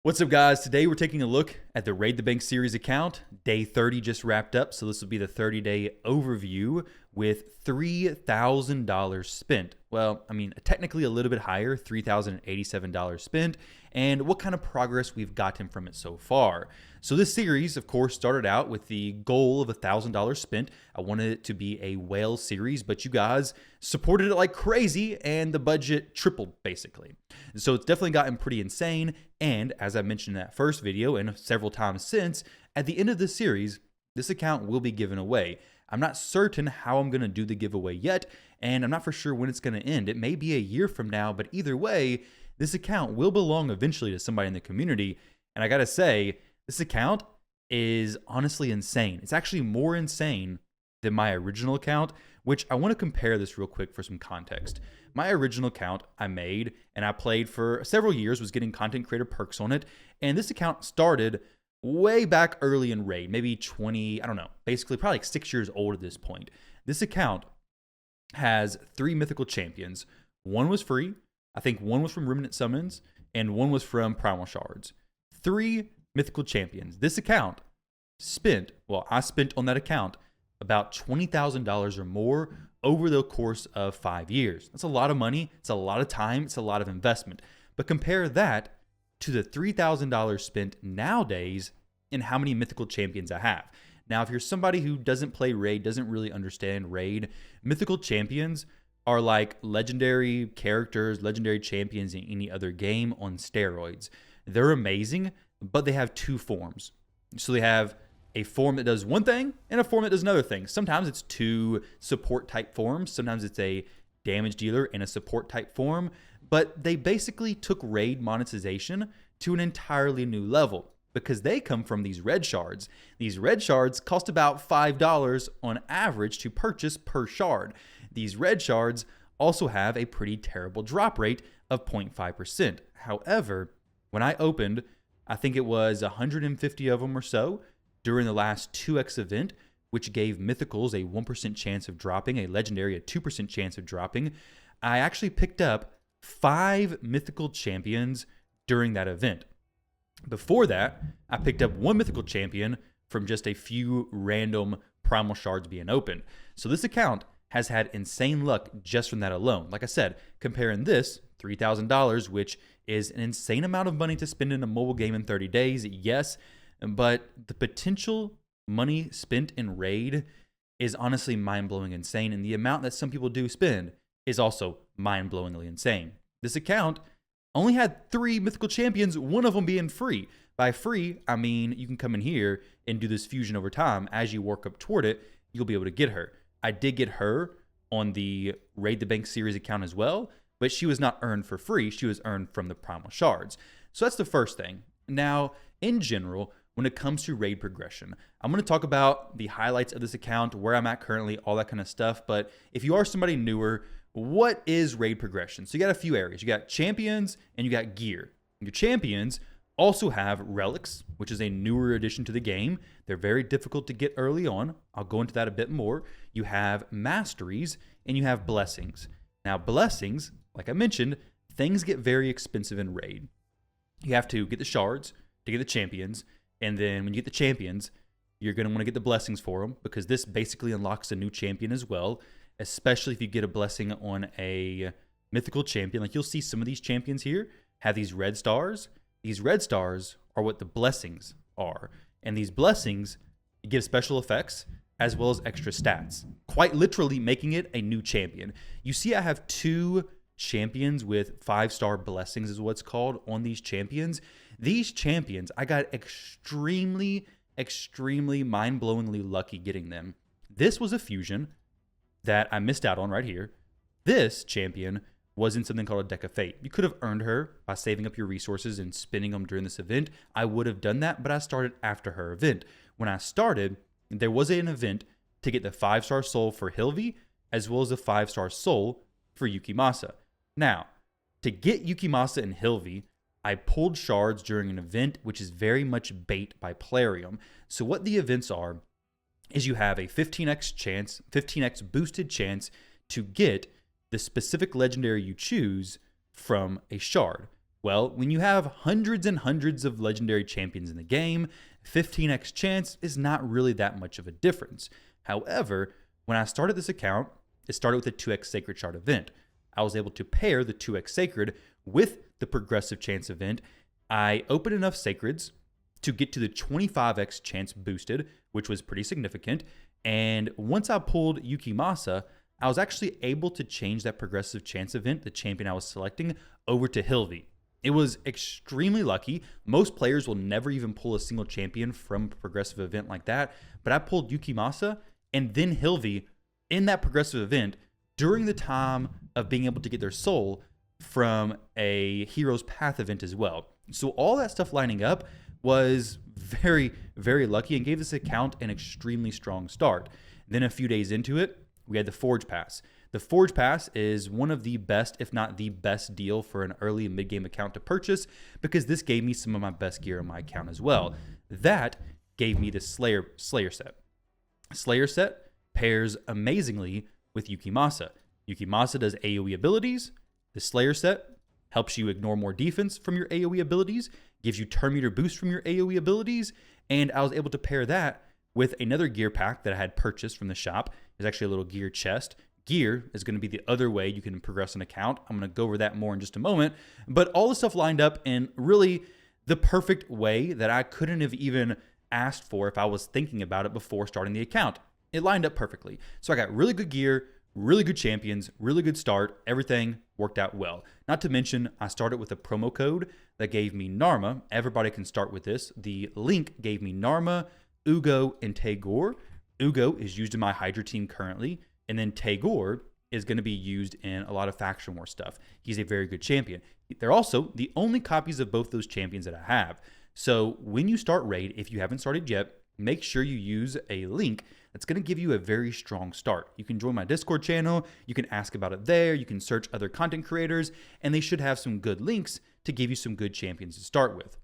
What's up, guys? Today we're taking a look at the Raid the Bank series account. Day 30 just wrapped up, so this will be the 30-day overview with $3,000 spent. Well, I mean, technically a little bit higher, $3,087 spent, and what kind of progress we've gotten from it so far. So this series, of course, started out with the goal of $1,000 spent. I wanted it to be a whale series, but you guys supported it like crazy, and the budget tripled, basically. So it's definitely gotten pretty insane, and as I mentioned in that first video and several times since, at the end of the series, this account will be given away. I'm not certain how I'm going to do the giveaway yet, and I'm not for sure when it's going to end. It may be a year from now, but either way, this account will belong eventually to somebody in the community, and I gotta say, this account is honestly insane. It's actually more insane than my original account, which I want to compare this real quick for some context. My original account I made and I played for several years, was getting content creator perks on it, and this account started way back early in Raid, maybe 20, I don't know, basically probably like 6 years old at this point. This account has 3 mythical champions. One was free, I think one was from Remnant Summons, and one was from Primal Shards. 3 mythical champions. This account spent, well, I spent on that account about $20,000 or more over the course of 5 years. That's a lot of money, it's a lot of time, it's a lot of investment. But compare that to the $3,000 spent nowadays in how many mythical champions I have. Now, if you're somebody who doesn't play Raid, doesn't really understand Raid, mythical champions are like legendary characters, legendary champions in any other game on steroids. They're amazing, but they have 2 forms. So they have a form that does one thing and a form that does another thing. Sometimes it's 2 support type forms. Sometimes it's a damage dealer and a support type form. But they basically took Raid monetization to an entirely new level because they come from these red shards. These red shards cost about $5 on average to purchase per shard. These red shards also have a pretty terrible drop rate of 0.5%. However, when I opened, I think it was 150 of them or so during the last 2x event, which gave mythicals a 1% chance of dropping, a legendary a 2% chance of dropping. I actually picked up 5 mythical champions during that event. Before that, I picked up 1 mythical champion from just a few random primal shards being opened. So this account has had insane luck just from that alone. Like I said, comparing this, $3,000, which is an insane amount of money to spend in a mobile game in 30 days, yes, but the potential money spent in Raid is honestly mind-blowing insane, and the amount that some people do spend is also mind-blowingly insane. This account only had 3 mythical champions, one of them being free. By free, I mean you can come in here and do this fusion over time. As you work up toward it, you'll be able to get her. I did get her on the Raid the Bank series account as well, but she was not earned for free. She was earned from the primal shards. So that's the first thing. Now, in general, when it comes to Raid progression, I'm going to talk about the highlights of this account, where I'm at currently, all that kind of stuff. But if you are somebody newer, what is Raid progression? So you got a few areas. You got champions and you got gear. Your champions also have relics, which is a newer addition to the game. They're very difficult to get early on. I'll go into that a bit more. You have masteries and you have blessings. Now, blessings, like I mentioned, things get very expensive in Raid. You have to get the shards to get the champions, and then when you get the champions, you're going to want to get the blessings for them, because this basically unlocks a new champion as well, especially if you get a blessing on a mythical champion. Like you'll see some of these champions here have these red stars. These red stars are what the blessings are, and these blessings give special effects as well as extra stats, quite literally making it a new champion. You see I have 2 champions with 5-star blessings is what's called on these champions. These champions, I got extremely mind-blowingly lucky getting them. This was a fusion that I missed out on right here. This champion was in something called a Deck of Fate. You could have earned her by saving up your resources and spending them during this event. I would have done that, but I started after her event. When I started, there was an event to get the 5-star soul for Hilvi, as well as a 5-star soul for Yukimasa. Now, to get Yukimasa and Hilvi, I pulled shards during an event, which is very much bait by Plarium. So what the events are is you have a 15x chance, 15x boosted chance to get the specific legendary you choose from a shard. Well, when you have hundreds and hundreds of legendary champions in the game, 15x chance is not really that much of a difference. However, when I started this account, it started with a 2x Sacred Shard event. I was able to pair the 2x Sacred with the progressive chance event. I opened enough Sacreds to get to the 25x chance boosted, which was pretty significant. And once I pulled Yukimasa, I was actually able to change that progressive chance event, the champion I was selecting, over to Hilvi. It was extremely lucky. Most players will never even pull a single champion from a progressive event like that. But I pulled Yukimasa and then Hilvi in that progressive event during the time of being able to get their soul from a Hero's Path event as well. So all that stuff lining up was very, very lucky and gave this account an extremely strong start. Then a few days into it, we had the Forge Pass. The Forge Pass is one of the best, if not the best deal for an early and mid-game account to purchase because this gave me some of my best gear on my account as well. That gave me the Slayer set. Slayer set pairs amazingly with Yukimasa. Yukimasa does AoE abilities. The Slayer set helps you ignore more defense from your AoE abilities, gives you turn meter boost from your AoE abilities, and I was able to pair that with another gear pack that I had purchased from the shop. There's actually a little gear chest. Gear is going to be the other way you can progress an account. I'm going to go over that more in just a moment. But all the stuff lined up in really the perfect way that I couldn't have even asked for if I was thinking about it before starting the account. It lined up perfectly. So I got really good gear, really good champions, really good start. Everything worked out well. Not to mention, I started with a promo code that gave me Narma. Everybody can start with this. The link gave me Narma, Ugo, and Tagore. Ugo is used in my Hydra team currently. And then Tagore is going to be used in a lot of Faction War stuff. He's a very good champion. They're also the only copies of both those champions that I have. So when you start Raid, if you haven't started yet, make sure you use a link that's going to give you a very strong start. You can join my Discord channel. You can ask about it there. You can search other content creators, and they should have some good links to give you some good champions to start with.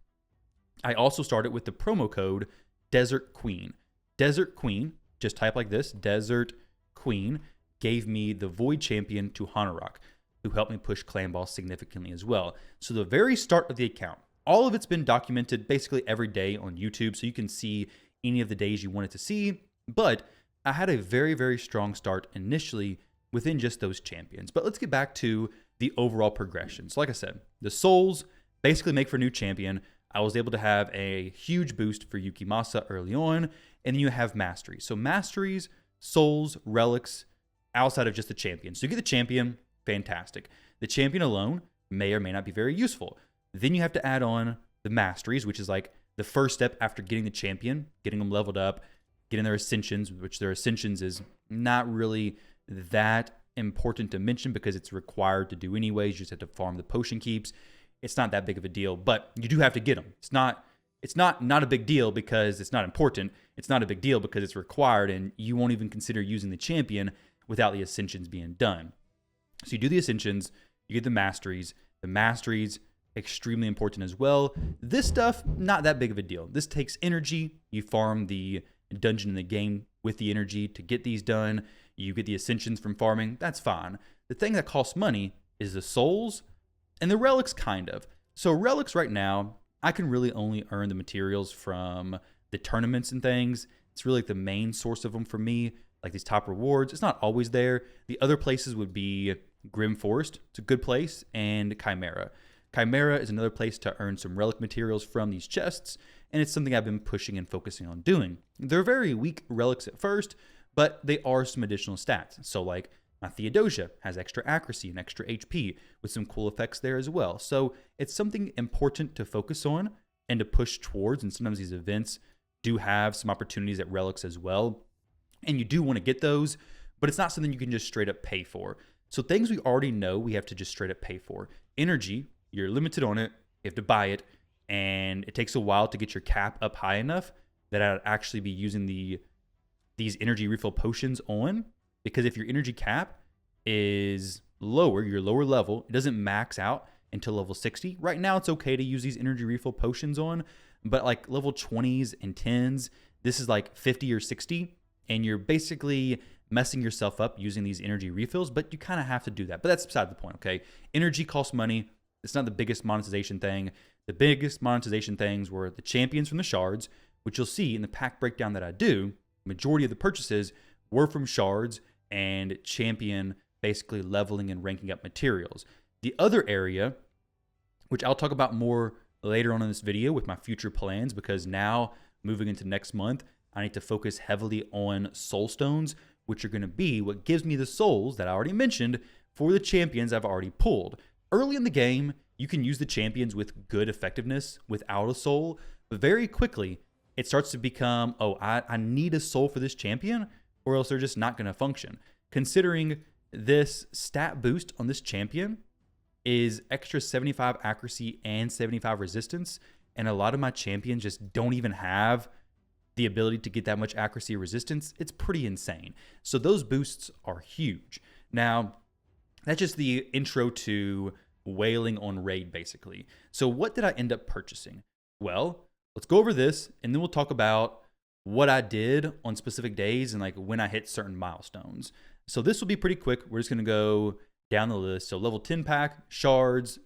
I also started with the promo code Desert Queen. Desert Queen, just type like this, Desert Queen, gave me the Void champion to Hanorok, who helped me push Clan Boss significantly as well. So the very start of the account, all of it's been documented basically every day on YouTube, so you can see any of the days you wanted to see. But I had a very, very strong start initially within just those champions. But let's get back to the overall progression. So like I said, the souls basically make for a new champion. I was able to have a huge boost for Yukimasa early on, and then you have masteries. So masteries, souls, relics, outside of just the champion. So you get the champion, fantastic. The champion alone may or may not be very useful. Then you have to add on the masteries, which is like the first step after getting the champion, getting them leveled up, getting their ascensions, which their ascensions is not really that important to mention because it's required to do anyways. You just have to farm the potion keeps. It's not that big of a deal, but you do have to get them. It's not a big deal because it's not important. It's not a big deal because it's required, and you won't even consider using the champion without the ascensions being done. So you do the ascensions, you get the masteries. The masteries, extremely important as well. This stuff, not that big of a deal. This takes energy. You farm the dungeon in the game with the energy to get these done. You get the ascensions from farming. That's fine. The thing that costs money is the souls and the relics, kind of. So relics right now, I can really only earn the materials from the tournaments and things. It's really like the main source of them for me, like these top rewards. It's not always there. The other places would be Grim Forest. It's a good place, and Chimera. Chimera is another place to earn some relic materials from these chests, and it's something I've been pushing and focusing on doing. They're very weak relics at first, but they are some additional stats. So like my Theodosia has extra accuracy and extra HP with some cool effects there as well. So it's something important to focus on and to push towards, and sometimes these events do have some opportunities at relics as well. And you do want to get those, but it's not something you can just straight up pay for. So things we already know we have to just straight up pay for. Energy, you're limited on it, you have to buy it, and it takes a while to get your cap up high enough that I'd actually be using these energy refill potions on, because if your energy cap is lower, your lower level, it doesn't max out until level 60. Right now it's okay to use these energy refill potions on, but like level 20s and 10s, this is like 50 or 60, and you're basically messing yourself up using these energy refills, but you kind of have to do that. But that's beside the point, okay? Energy costs money. it's not the biggest monetization thing. The biggest monetization things were the champions from the shards, which you'll see in the pack breakdown that I do. Majority of the purchases were from shards and champion basically leveling and ranking up materials. The other area, which I'll talk about more later on in this video with my future plans, because now moving into next month, I need to focus heavily on soul stones, which are going to be what gives me the souls that I already mentioned for the champions I've already pulled. Early in the game, you can use the champions with good effectiveness without a soul, but very quickly, it starts to become, oh, I need a soul for this champion, or else they're just not going to function. Considering this stat boost on this champion is extra 75 accuracy and 75 resistance, and a lot of my champions just don't even have the ability to get that much accuracy or resistance. It's pretty insane. So those boosts are huge. Now, that's just the intro to wailing on raid, basically. So what did I end up purchasing? Well, let's go over this, and then we'll talk about what I did on specific days and like when I hit certain milestones. So this will be pretty quick. We're just gonna go down the list. So level 10 pack, shards,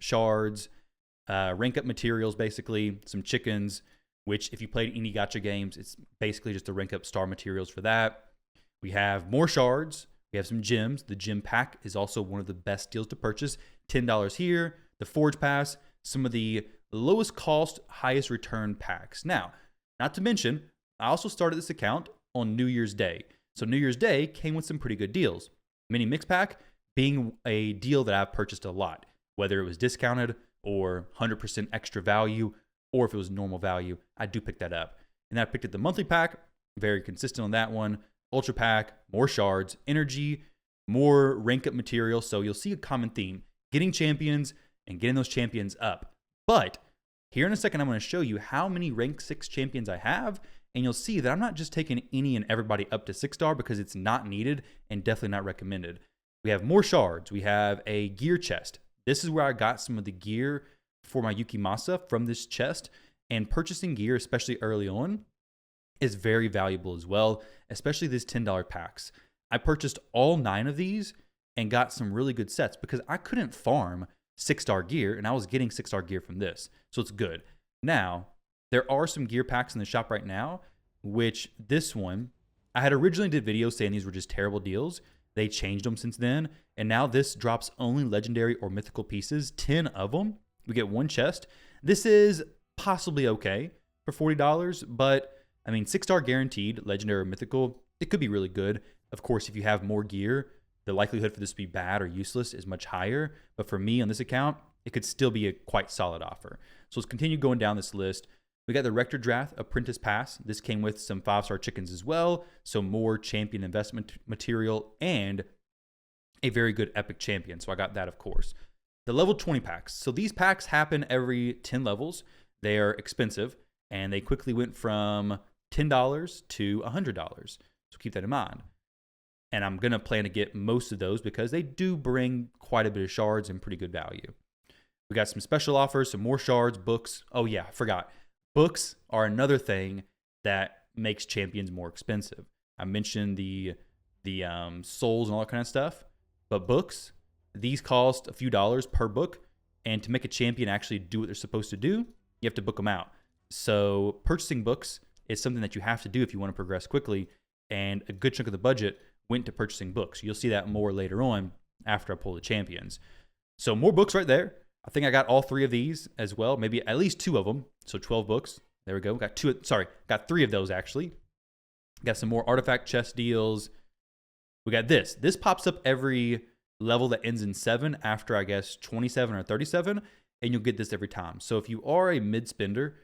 rank up materials, basically, some chickens, which if you played any gacha games, it's basically just to rank up star materials for that. We have more shards. We have some gems. The gem pack is also one of the best deals to purchase. $10 here. The Forge Pass, some of the lowest cost, highest return packs. Now, not to mention, I also started this account on New Year's Day. So New Year's Day came with some pretty good deals. Mini Mix Pack being a deal that I've purchased a lot, whether it was discounted or 100% extra value, or if it was normal value, I do pick that up. And then I picked up the monthly pack, very consistent on that one. Ultra pack, more shards, energy, more rank up material. So you'll see a common theme, getting champions and getting those champions up. But here in a second, I'm going to show you how many rank 6 champions I have. And you'll see that I'm not just taking any and everybody up to 6-star because it's not needed and definitely not recommended. We have more shards. We have a gear chest. This is where I got some of the gear for my Yukimasa from this chest. And purchasing gear, especially early on, is very valuable as well, especially these $10 packs. I purchased all 9 of these and got some really good sets because I couldn't farm 6-star gear, and I was getting 6-star gear from this. So it's good. Now, there are some gear packs in the shop right now, which this one, I had originally did videos saying these were just terrible deals. They changed them since then, and now this drops only legendary or mythical pieces, 10 of them. We get 1 chest. This is possibly okay for $40, but I mean, 6-star guaranteed, legendary or mythical, it could be really good. Of course, if you have more gear, the likelihood for this to be bad or useless is much higher. But for me on this account, it could still be a quite solid offer. So let's continue going down this list. We got the Rector Draft Apprentice Pass. This came with some 5-star chickens as well. So more champion investment material and a very good epic champion. So I got that, of course. The level 20 packs. So these packs happen every 10 levels. They are expensive and they quickly went from $10 to $100. So keep that in mind. And I'm going to plan to get most of those because they do bring quite a bit of shards and pretty good value. We got some special offers, some more shards, books. Oh yeah, I forgot. Books are another thing that makes champions more expensive. I mentioned the souls and all that kind of stuff, but books, these cost a few dollars per book. And to make a champion actually do what they're supposed to do, you have to book them out. So purchasing books is something that you have to do if you want to progress quickly. And a good chunk of the budget went to purchasing books. You'll see that more later on after I pull the champions. So more books right there. I think I got all 3 of these as well, maybe at least 2 of them. So 12 books. There we go. Got 3 of those actually. Got some more artifact chest deals. We got this. This pops up every level that ends in 7 after, I guess, 27 or 37, and you'll get this every time. So if you are a mid spender,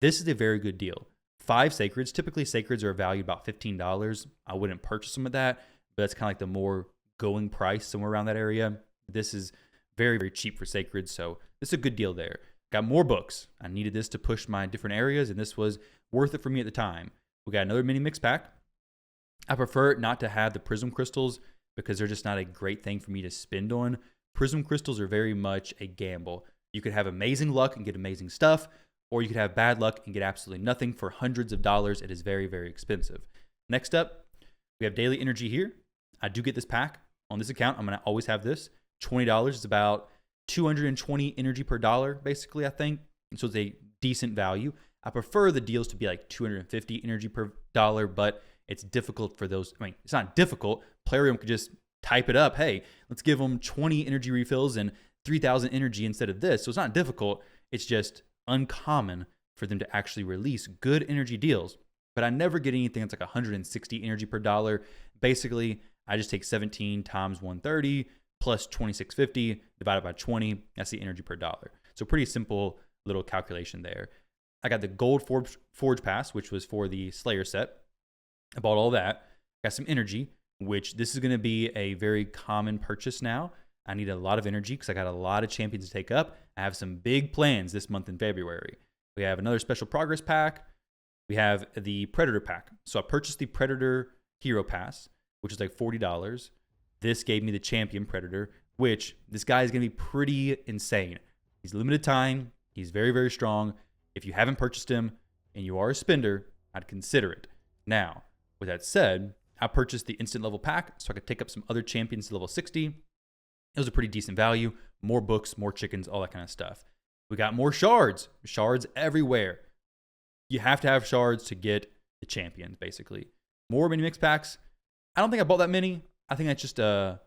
this is a very good deal. 5 sacreds. Typically, sacreds are valued about $15. I wouldn't purchase them at that, but that's kind of like the more going price, somewhere around that area. This is very, very cheap for sacreds, so this is a good deal there. Got more books. I needed this to push my different areas, and this was worth it for me at the time. We got another mini mix pack. I prefer not to have the prism crystals because they're just not a great thing for me to spend on. Prism crystals are very much a gamble. You could have amazing luck and get amazing stuff, or you could have bad luck and get absolutely nothing for hundreds of dollars. It is very, very expensive. Next up, we have daily energy here. I do get this pack on this account. I'm going to always have this. $20 is about 220 energy per dollar, basically, I think. And so it's a decent value. I prefer the deals to be like 250 energy per dollar, but it's difficult for those. I mean, it's not difficult. Plarium could just type it up. Hey, let's give them 20 energy refills and 3,000 energy instead of this. So it's not difficult. It's just uncommon for them to actually release good energy deals. But I never get anything that's like 160 energy per dollar. Basically, I just take 17 times 130 plus 2650 divided by 20. That's the energy per dollar. So pretty simple little calculation there. I got the gold Forge Pass, which was for the Slayer set. I bought all that. Got some energy, which this is going to be a very common purchase now. I need a lot of energy because I got a lot of champions to take up. I have some big plans this month in February. We have another special progress pack. We have the Predator pack. So I purchased the Predator Hero Pass, which is like $40. This gave me the Champion Predator, which this guy is going to be pretty insane. He's limited time. He's very, very strong. If you haven't purchased him and you are a spender, I'd consider it. Now, with that said, I purchased the instant level pack so I could take up some other champions to level 60. It was a pretty decent value. More books, more chickens, all that kind of stuff. We got more shards. Shards everywhere. You have to have shards to get the champions, basically. More mini mix packs. I don't think I bought that many. I think that's just I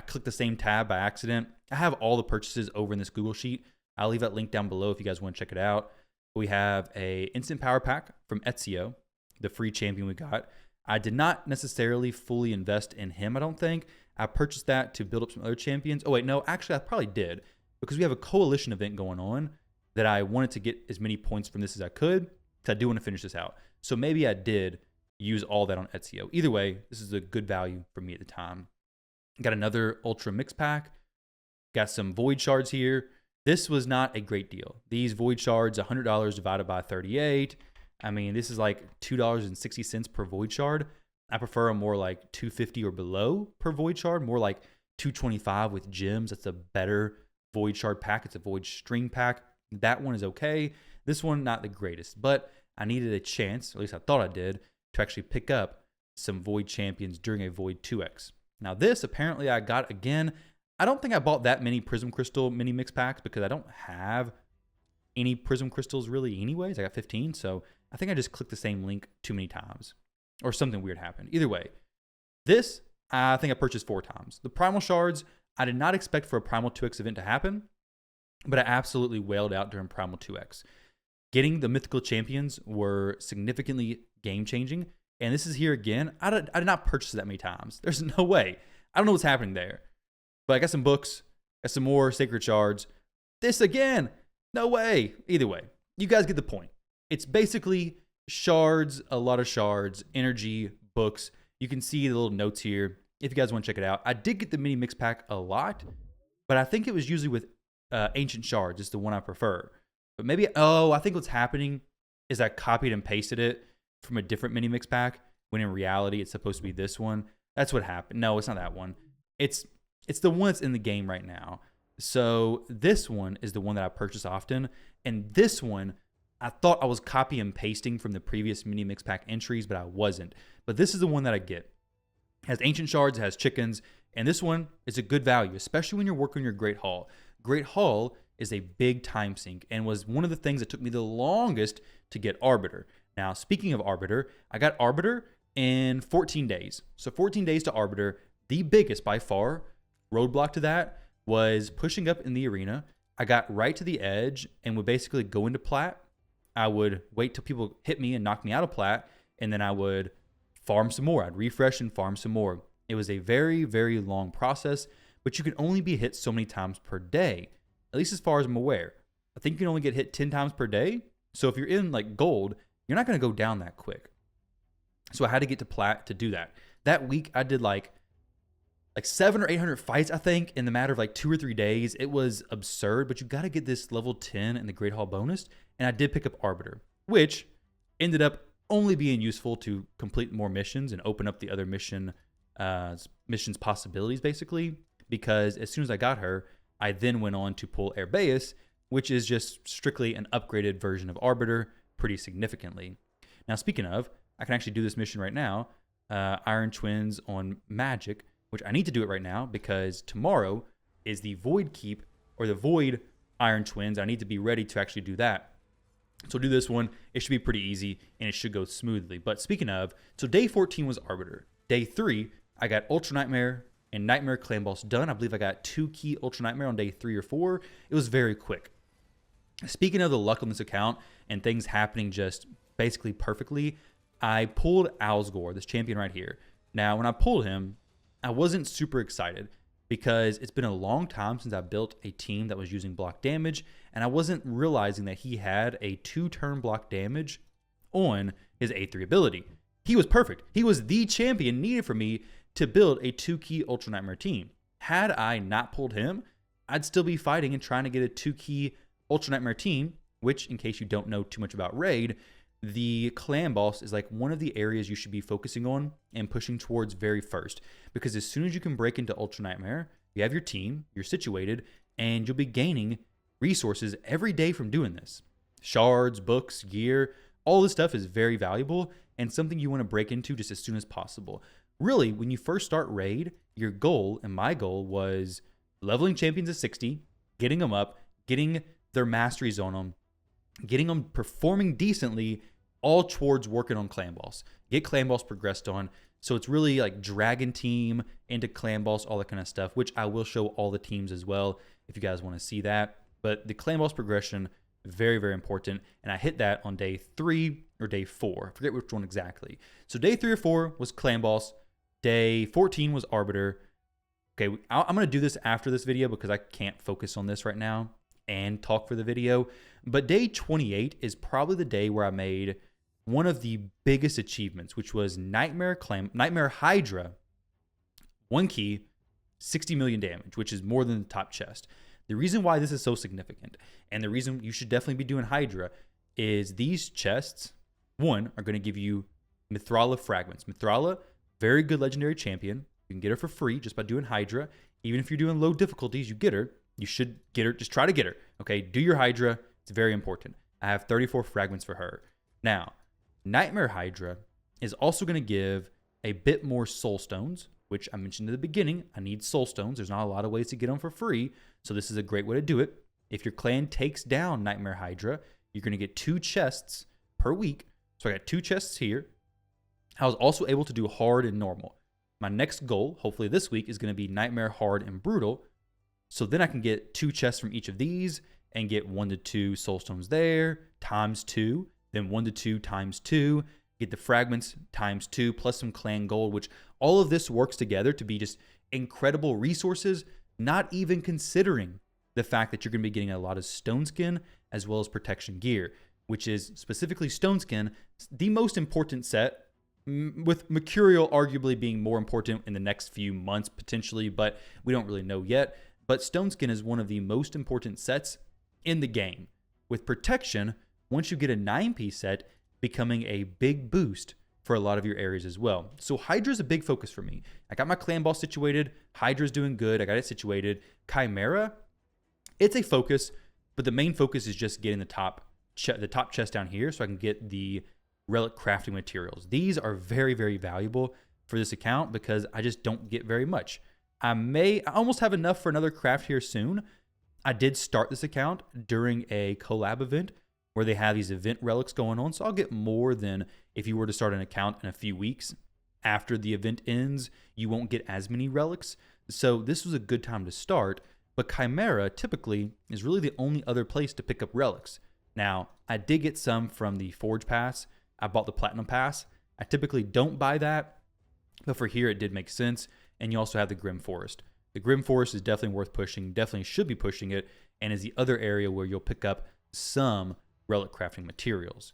clicked the same tab by accident. I have all the purchases over in this Google Sheet. I'll leave that link down below if you guys want to check it out. We have a instant power pack from Ezio, the free champion we got. I did not necessarily fully invest in him, I don't think. I purchased that to build up some other champions. Oh, wait, no, actually, I probably did because we have a coalition event going on that I wanted to get as many points from this as I could because I do want to finish this out. So maybe I did use all that on Ezio. Either way, this is a good value for me at the time. Got another Ultra Mix Pack. Got some Void Shards here. This was not a great deal. These Void Shards, $100 divided by 38. I mean, this is like $2.60 per Void Shard. I prefer a more like $2.50 or below per Void Shard, more like $2.25 with gems. That's a better Void Shard pack. It's a Void String pack. That one is okay. This one, not the greatest, but I needed a chance, at least I thought I did, to actually pick up some Void champions during a Void 2X. Now this, apparently I got again. I don't think I bought that many Prism Crystal mini mix packs because I don't have any Prism Crystals really anyways. I got 15, so I think I just clicked the same link too many times or something weird happened. Either way, this, I think I purchased 4 times. The Primal Shards, I did not expect for a Primal 2X event to happen, but I absolutely wailed out during Primal 2X. Getting the mythical champions were significantly game-changing, and this is here again. I did not purchase it that many times. There's no way. I don't know what's happening there. But I got some books, got some more sacred shards. This again, no way. Either way, you guys get the point. It's basically shards, a lot of shards, energy, books. You can see the little notes here if you guys want to check it out. I did get the mini mix pack a lot, but I think it was usually with ancient shards. It's the one I prefer. But maybe, I think what's happening is I copied and pasted it from a different mini mix pack when in reality it's supposed to be this one. That's what happened. No, it's not that one. It's the one that's in the game right now. So this one is the one that I purchase often. And this one, I thought I was copy and pasting from the previous mini mix pack entries, but I wasn't. But this is the one that I get. It has ancient shards, it has chickens, and this one is a good value, especially when you're working your Great Hall. Great Hall is a big time sink and was one of the things that took me the longest to get Arbiter. Now, speaking of Arbiter, I got Arbiter in 14 days. So 14 days to Arbiter. The biggest by far roadblock to that was pushing up in the arena. I got right to the edge and would basically go into plat. I would wait till people hit me and knock me out of plat, and then I would farm some more. I'd refresh and farm some more. It was a very, very long process, but you can only be hit so many times per day, at least as far as I'm aware. I think you can only get hit 10 times per day. So if you're in like gold, you're not going to go down that quick. So I had to get to plat to do that. That week I did like 700 or 800 fights, I think, in the matter of like 2 or 3 days. It was absurd, but you got to get this level 10 in the Great Hall bonus. And I did pick up Arbiter, which ended up only being useful to complete more missions and open up the other missions possibilities, basically. Because as soon as I got her, I then went on to pull Herbaeus, which is just strictly an upgraded version of Arbiter pretty significantly. Now, speaking of, I can actually do this mission right now, Iron Twins on Magic, which I need to do it right now because tomorrow is the Void Keep or the Void Iron Twins. I need to be ready to actually do that. So do this one. It should be pretty easy, and it should go smoothly. But speaking of, so day 14 was Arbiter. Day 3, I got Ultra Nightmare and Nightmare Clan Boss done. I believe I got 2 key Ultra Nightmare on day 3 or 4. It was very quick. Speaking of the luck on this account and things happening just basically perfectly, I pulled Alsgore, this champion right here. Now, when I pulled him, I wasn't super excited because it's been a long time since I built a team that was using block damage, and I wasn't realizing that he had a 2-turn block damage on his A3 ability. He was perfect. He was the champion needed for me to build a 2-key Ultra Nightmare team. Had I not pulled him, I'd still be fighting and trying to get a 2-key Ultra Nightmare team, which, in case you don't know too much about Raid, the clan boss is like one of the areas you should be focusing on and pushing towards very first. Because as soon as you can break into Ultra Nightmare, you have your team, you're situated, and you'll be gaining resources every day from doing this. Shards, books, gear, all this stuff is very valuable and something you want to break into just as soon as possible. Really, when you first start Raid, your goal, and my goal, was leveling champions at 60, getting them up, getting their masteries on them, getting them performing decently, all towards working on Clan Boss. Get Clan Boss progressed on. So it's really like Dragon Team into Clan Boss, all that kind of stuff, which I will show all the teams as well if you guys want to see that. But the Clan Boss progression, very, very important. And I hit that on day 3 or day 4. I forget which one exactly. So day 3 or 4 was Clan Boss. Day 14 was Arbiter. Okay, I'm going to do this after this video because I can't focus on this right now and talk for the video. But day 28 is probably the day where I made one of the biggest achievements, which was Nightmare Hydra, 1 key, 60 million damage, which is more than the top chest. The reason why this is so significant, and the reason you should definitely be doing Hydra, is these chests, one, are going to give you Mithrala fragments. Mithrala, very good legendary champion. You can get her for free just by doing Hydra. Even if you're doing low difficulties, you get her. You should get her. Just try to get her. Okay, do your Hydra. It's very important. I have 34 fragments for her. Now, Nightmare Hydra is also going to give a bit more soul stones, which I mentioned at the beginning. I need soul stones. There's not a lot of ways to get them for free, so this is a great way to do it. If your clan takes down Nightmare Hydra, you're going to get 2 chests per week. So I got 2 chests here. I was also able to do hard and normal. My next goal, hopefully this week, is going to be Nightmare, hard, and brutal. So then I can get 2 chests from each of these and get 1 to 2 soul stones there, times 2, then 1 to 2 times 2, get the fragments times 2, plus some clan gold, which all of this works together to be just incredible resources, not even considering the fact that you're going to be getting a lot of stone skin as well as protection gear, which is specifically stone skin, the most important set, with Mercurial arguably being more important in the next few months potentially, but we don't really know yet. But stone skin is one of the most important sets in the game, with protection, once you get a 9-piece set, becoming a big boost for a lot of your areas as well. So Hydra's a big focus for me. I got my clan boss situated. Hydra's doing good. I got it situated. Chimera, it's a focus, but the main focus is just getting the top chest down here so I can get the relic crafting materials. These are very, very valuable for this account because I just don't get very much. I almost have enough for another craft here soon. I did start this account during a collab event where they have these event relics going on, so I'll get more than if you were to start an account in a few weeks. After the event ends, you won't get as many relics. So this was a good time to start, but Chimera typically is really the only other place to pick up relics. Now, I did get some from the Forge Pass. I bought the Platinum Pass. I typically don't buy that, but for here it did make sense. And you also have the Grim Forest. The Grim Forest is definitely worth pushing, definitely should be pushing it, and is the other area where you'll pick up some relic crafting materials.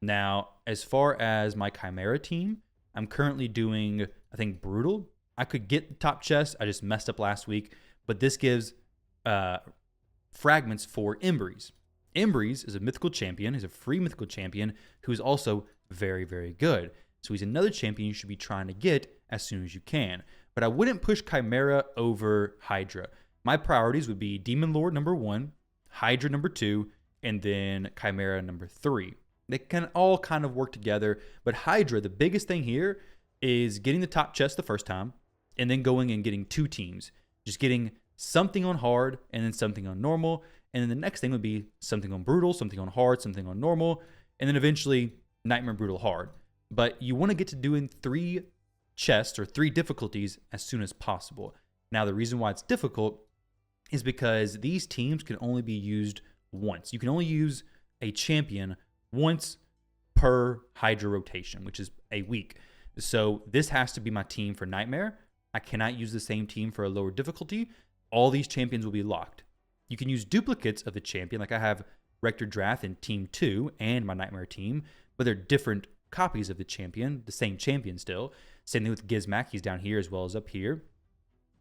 Now, as far as my Chimera team, I'm currently doing, I think, Brutal. I could get the top chest. I just messed up last week, but this gives fragments for Embreeze. Embreeze is a mythical champion. He's a free mythical champion who's also very, very good. So he's another champion you should be trying to get as soon as you can. But I wouldn't push Chimera over Hydra. My priorities would be Demon Lord number 1, Hydra number 2, and then Chimera number 3. They can all kind of work together, but Hydra, the biggest thing here is getting the top chest the first time, and then going and getting 2 teams. Just getting something on hard, and then something on normal. And then the next thing would be something on brutal, something on hard, something on normal, and then eventually nightmare, brutal, hard. But you want to get to doing 3 chests or 3 difficulties as soon as possible. Now, the reason why it's difficult is because these teams can only be used once. You can only use a champion once per Hydra rotation, which is a week. So this has to be my team for Nightmare. I cannot use the same team for a lower difficulty. All these champions will be locked. You can use duplicates of the champion, like I have Rector Drath in Team 2 and my Nightmare team, but they're different copies of the champion, the same champion still. Same thing with Gizmac, he's down here as well as up here.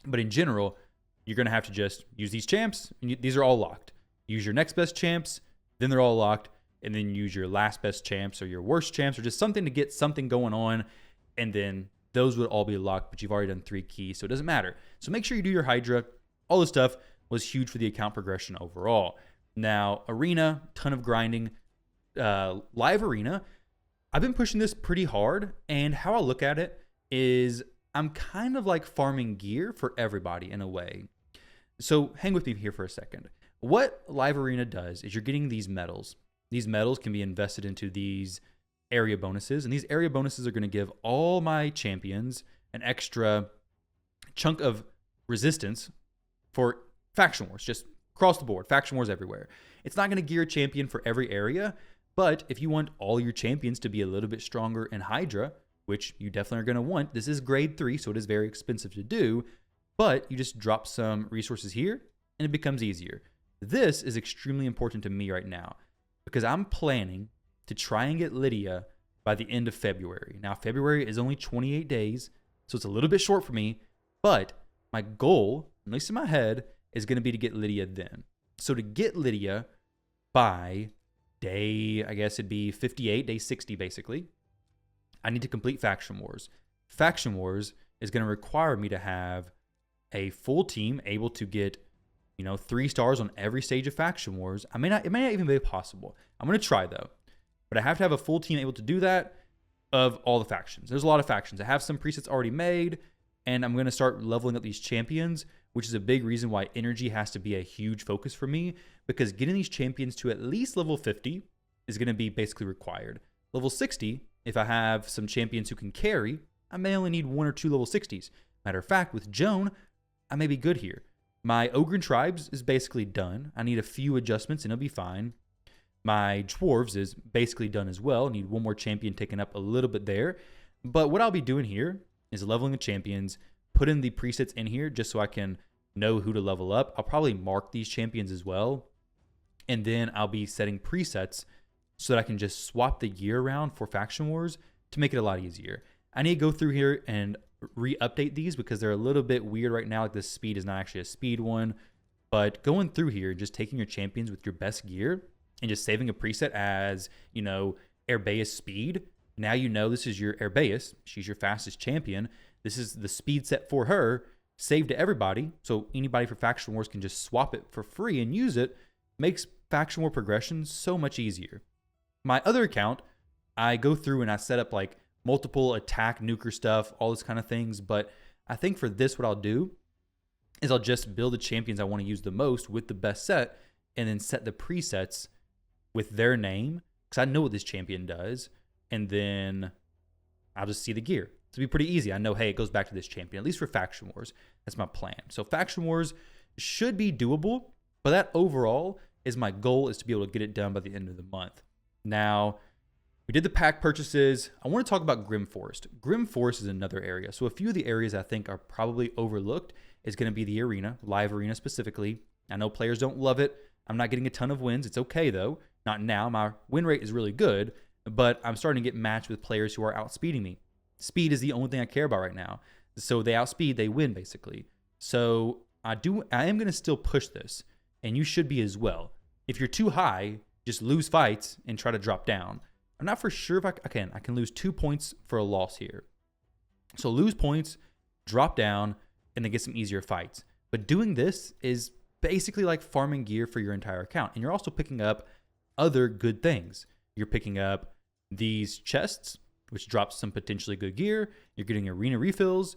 But in general, you're going to have to just use these champs. These are all locked. Use your next best champs, then they're all locked, and then use your last best champs or your worst champs or just something to get something going on, and then those would all be locked, but you've already done 3 keys, so it doesn't matter. So make sure you do your Hydra. All this stuff was huge for the account progression overall. Now, Arena, ton of grinding. Live Arena, I've been pushing this pretty hard, and how I look at it is I'm kind of like farming gear for everybody in a way. So hang with me here for a second. What Live Arena does is you're getting these medals. These medals can be invested into these area bonuses, and these area bonuses are going to give all my champions an extra chunk of resistance for faction wars, just across the board, faction wars everywhere. It's not going to gear a champion for every area, but if you want all your champions to be a little bit stronger in Hydra, which you definitely are going to want, this is grade 3, so it is very expensive to do, but you just drop some resources here and it becomes easier. This is extremely important to me right now because I'm planning to try and get Lydia by the end of February. Now, February is only 28 days, so it's a little bit short for me, but my goal, at least in my head, is going to be to get Lydia then. So to get Lydia by day, I guess it'd be 58, day 60 basically, I need to complete Faction Wars. Faction Wars is going to require me to have a full team able to get 3 stars on every stage of Faction Wars. It may not even be possible. I'm going to try though. But I have to have a full team able to do that of all the factions. There's a lot of factions. I have some presets already made, and I'm going to start leveling up these champions, which is a big reason why energy has to be a huge focus for me, because getting these champions to at least level 50 is going to be basically required. Level 60, if I have some champions who can carry, I may only need 1 or 2 level 60s. Matter of fact, with Joan, I may be good here. My Ogren Tribes is basically done. I need a few adjustments and it'll be fine. My Dwarves is basically done as well. I need 1 more champion taken up a little bit there. But what I'll be doing here is leveling the champions, put in the presets in here just so I can know who to level up. I'll probably mark these champions as well. And then I'll be setting presets so that I can just swap the gear around for Faction Wars to make it a lot easier. I need to go through here and re-update these because they're a little bit weird right now. Like this speed is not actually a speed one. But going through here, just taking your champions with your best gear and just saving a preset as, Herbaeus speed. Now this is your Herbaeus. She's your fastest champion. This is the speed set for her, saved to everybody. So anybody for Faction Wars can just swap it for free and use it. Makes Faction War progression so much easier. My other account, I go through and I set up like multiple attack nuker stuff, all this kind of things. But I think for this, what I'll do is I'll just build the champions I want to use the most with the best set and then set the presets with their name because I know what this champion does. And then I'll just see the gear. It'll be pretty easy. I know, hey, it goes back to this champion, at least for Faction Wars. That's my plan. So Faction Wars should be doable, but that overall is my goal, is to be able to get it done by the end of the month. Now, we did the pack purchases. I want to talk about Grim Forest. Grim Forest is another area. So a few of the areas I think are probably overlooked is going to be the arena, live arena specifically. I know players don't love it. I'm not getting a ton of wins. It's okay though. Not now. My win rate is really good, but I'm starting to get matched with players who are outspeeding me. Speed is the only thing I care about right now. So they outspeed, they win basically. So I am going to still push this, and you should be as well. If you're too high, just lose fights and try to drop down. I'm not for sure if I can. I can lose 2 points for a loss here. So lose points, drop down, and then get some easier fights. But doing this is basically like farming gear for your entire account. And you're also picking up other good things. You're picking up these chests, which drops some potentially good gear. You're getting arena refills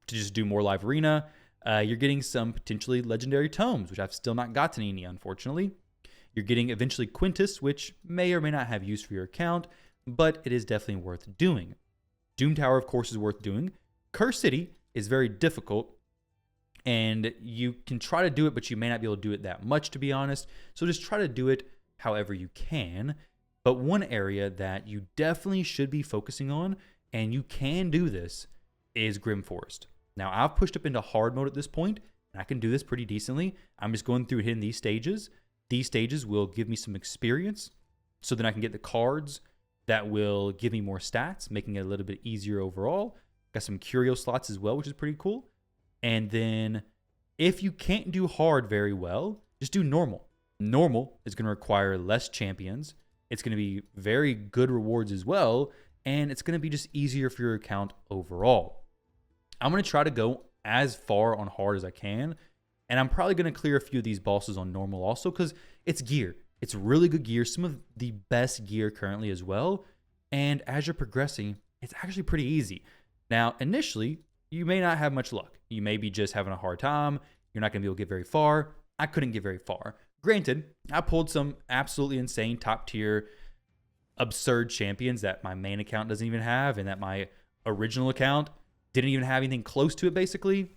to just do more live arena. You're getting some potentially legendary tomes, which I've still not gotten any, unfortunately. You're getting eventually Quintus, which may or may not have use for your account, but it is definitely worth doing. Doom Tower, of course, is worth doing. Curse City is very difficult, and you can try to do it, but you may not be able to do it that much, to be honest. So just try to do it however you can. But one area that you definitely should be focusing on, and you can do this, is Grim Forest. Now, I've pushed up into hard mode at this point, and I can do this pretty decently. I'm just going through hitting these stages. These stages will give me some experience, so then I can get the cards that will give me more stats, making it a little bit easier overall. Got some curio slots as well, which is pretty cool. And then if you can't do hard very well, just do normal. Normal is going to require less champions. It's going to be very good rewards as well, and it's going to be just easier for your account overall. I'm going to try to go as far on hard as I can, and I'm probably going to clear a few of these bosses on normal also because it's gear. It's really good gear, some of the best gear currently as well, and as you're progressing, it's actually pretty easy. Now, initially, you may not have much luck. You may be just having a hard time. You're not going to be able to get very far. I couldn't get very far. Granted, I pulled some absolutely insane top tier absurd champions that my main account doesn't even have and that my original account didn't even have anything close to it basically.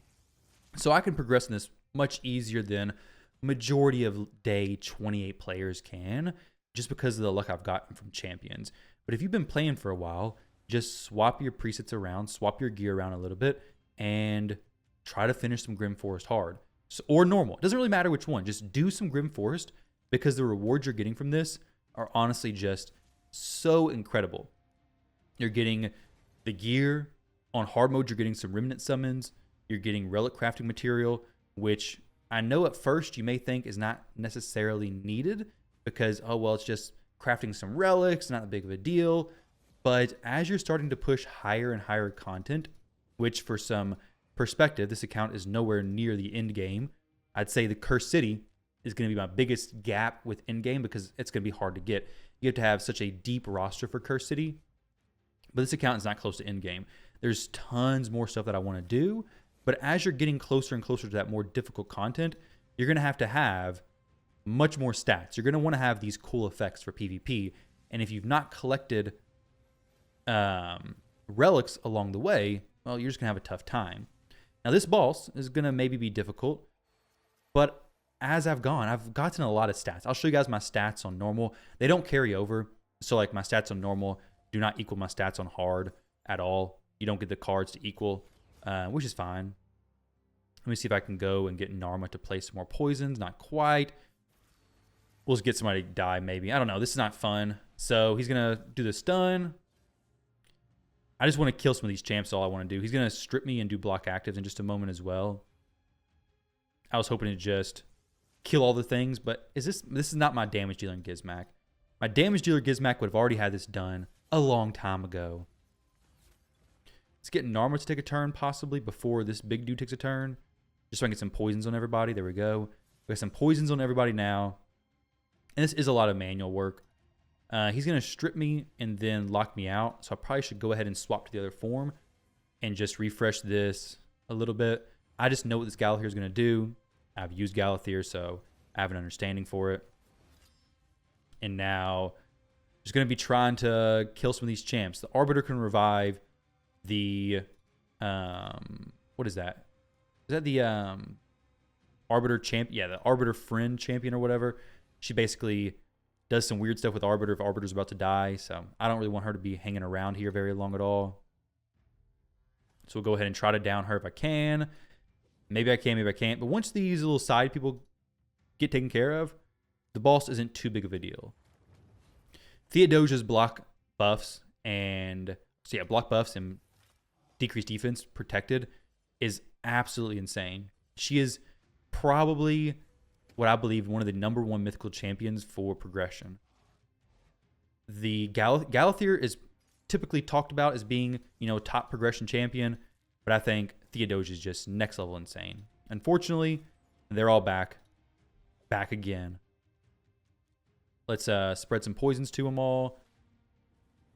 So I can progress in this much easier than majority of day 28 players can just because of the luck I've gotten from champions. But if you've been playing for a while, just swap your presets around, swap your gear around a little bit, and try to finish some Grim Forest hard. Or normal. It doesn't really matter which one. Just do some Grim Forest because the rewards you're getting from this are honestly just so incredible. You're getting the gear. On hard mode, you're getting some remnant summons. You're getting relic crafting material, which I know at first you may think is not necessarily needed because, oh, well, it's just crafting some relics, not that big of a deal. But as you're starting to push higher and higher content, which for some perspective, this account is nowhere near the end game. I'd say the Cursed City is going to be my biggest gap with end game because it's going to be hard to get. You have to have such a deep roster for Cursed City, but this account is not close to end game. There's tons more stuff that I want to do, but as you're getting closer and closer to that more difficult content, you're going to have much more stats. You're going to want to have these cool effects for PvP, and if you've not collected relics along the way, well, you're just going to have a tough time. Now, this boss is going to maybe be difficult, but as I've gotten a lot of stats. I'll show you guys my stats on normal. They don't carry over. So, like, my stats on normal do not equal my stats on hard at all. You don't get the cards to equal, which is fine. Let me see if I can go and get Narma to play some more poisons. Not quite. We'll just get somebody to die, maybe. I don't know. This is not fun. So, he's going to do the stun. I just want to kill some of these champs, all I want to do. He's going to strip me and do block actives in just a moment as well. I was hoping to just kill all the things, but this is not my damage dealer in Gizmac. My damage dealer Gizmac would have already had this done a long time ago. Let's get Narma to take a turn possibly before this big dude takes a turn. Just so I can get some poisons on everybody. There we go. We got some poisons on everybody now. And this is a lot of manual work. He's going to strip me and then lock me out. So I probably should go ahead and swap to the other form and just refresh this a little bit. I just know what this Galathir is going to do. I've used Galathir, so I have an understanding for it. And now just going to be trying to kill some of these champs. The Arbiter can revive the... what is that? Is that the Arbiter champ? Yeah, the Arbiter friend champion or whatever. She basically does some weird stuff with Arbiter if Arbiter's about to die. So I don't really want her to be hanging around here very long at all. So we'll go ahead and try to down her if I can. Maybe I can, maybe I can't. But once these little side people get taken care of, the boss isn't too big of a deal. Theodosia's block buffs and decreased defense protected is absolutely insane. She is probably what I believe one of the #1 mythical champions for progression. The Galathir is typically talked about as being, top progression champion, but I think Theodosia is just next level insane. Unfortunately, they're all back again. Let's spread some poisons to them all.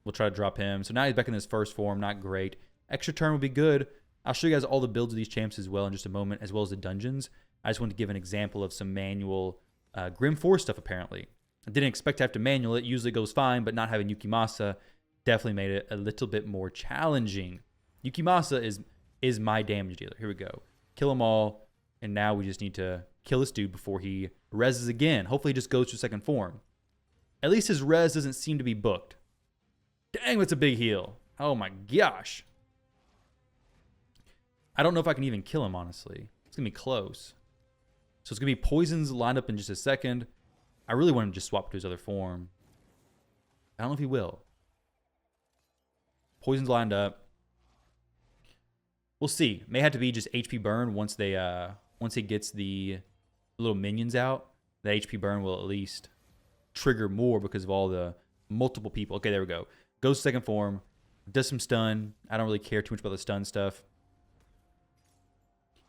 We'll try to drop him. So now he's back in his first form. Not great. Extra turn would be good, I'll show you guys all the builds of these champs as well in just a moment, as well as the dungeons. I just wanted to give an example of some manual Grim Force stuff, apparently. I didn't expect to have to manual it. Usually goes fine, but not having Yukimasa definitely made it a little bit more challenging. Yukimasa is my damage dealer. Here we go. Kill them all, and now we just need to kill this dude before he reses again. Hopefully he just goes to second form. At least his res doesn't seem to be booked. Dang, that's a big heal. Oh my gosh. I don't know if I can even kill him, honestly. It's going to be close. So it's going to be poisons lined up in just a second. I really want him to just swap to his other form. I don't know if he will. Poisons lined up. We'll see. May have to be just HP burn once he gets the little minions out. The HP burn will at least trigger more because of all the multiple people. Okay, there we go. Goes to second form. Does some stun. I don't really care too much about the stun stuff.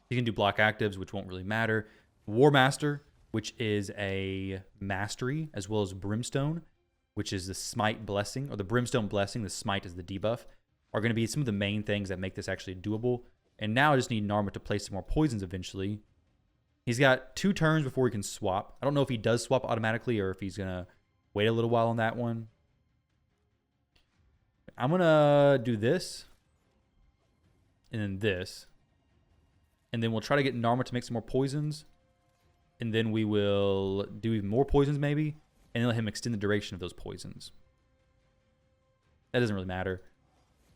You can do block actives, which won't really matter. War Master, which is a mastery, as well as Brimstone, which is the Smite Blessing, or the Brimstone Blessing. The Smite is the debuff, are going to be some of the main things that make this actually doable. And now I just need Narma to play some more poisons eventually. He's got 2 turns before he can swap. I don't know if he does swap automatically or if he's going to wait a little while on that one. I'm going to do this. And then this. And then we'll try to get Narma to make some more poisons. And then we will do even more poisons maybe. And then let him extend the duration of those poisons. That doesn't really matter.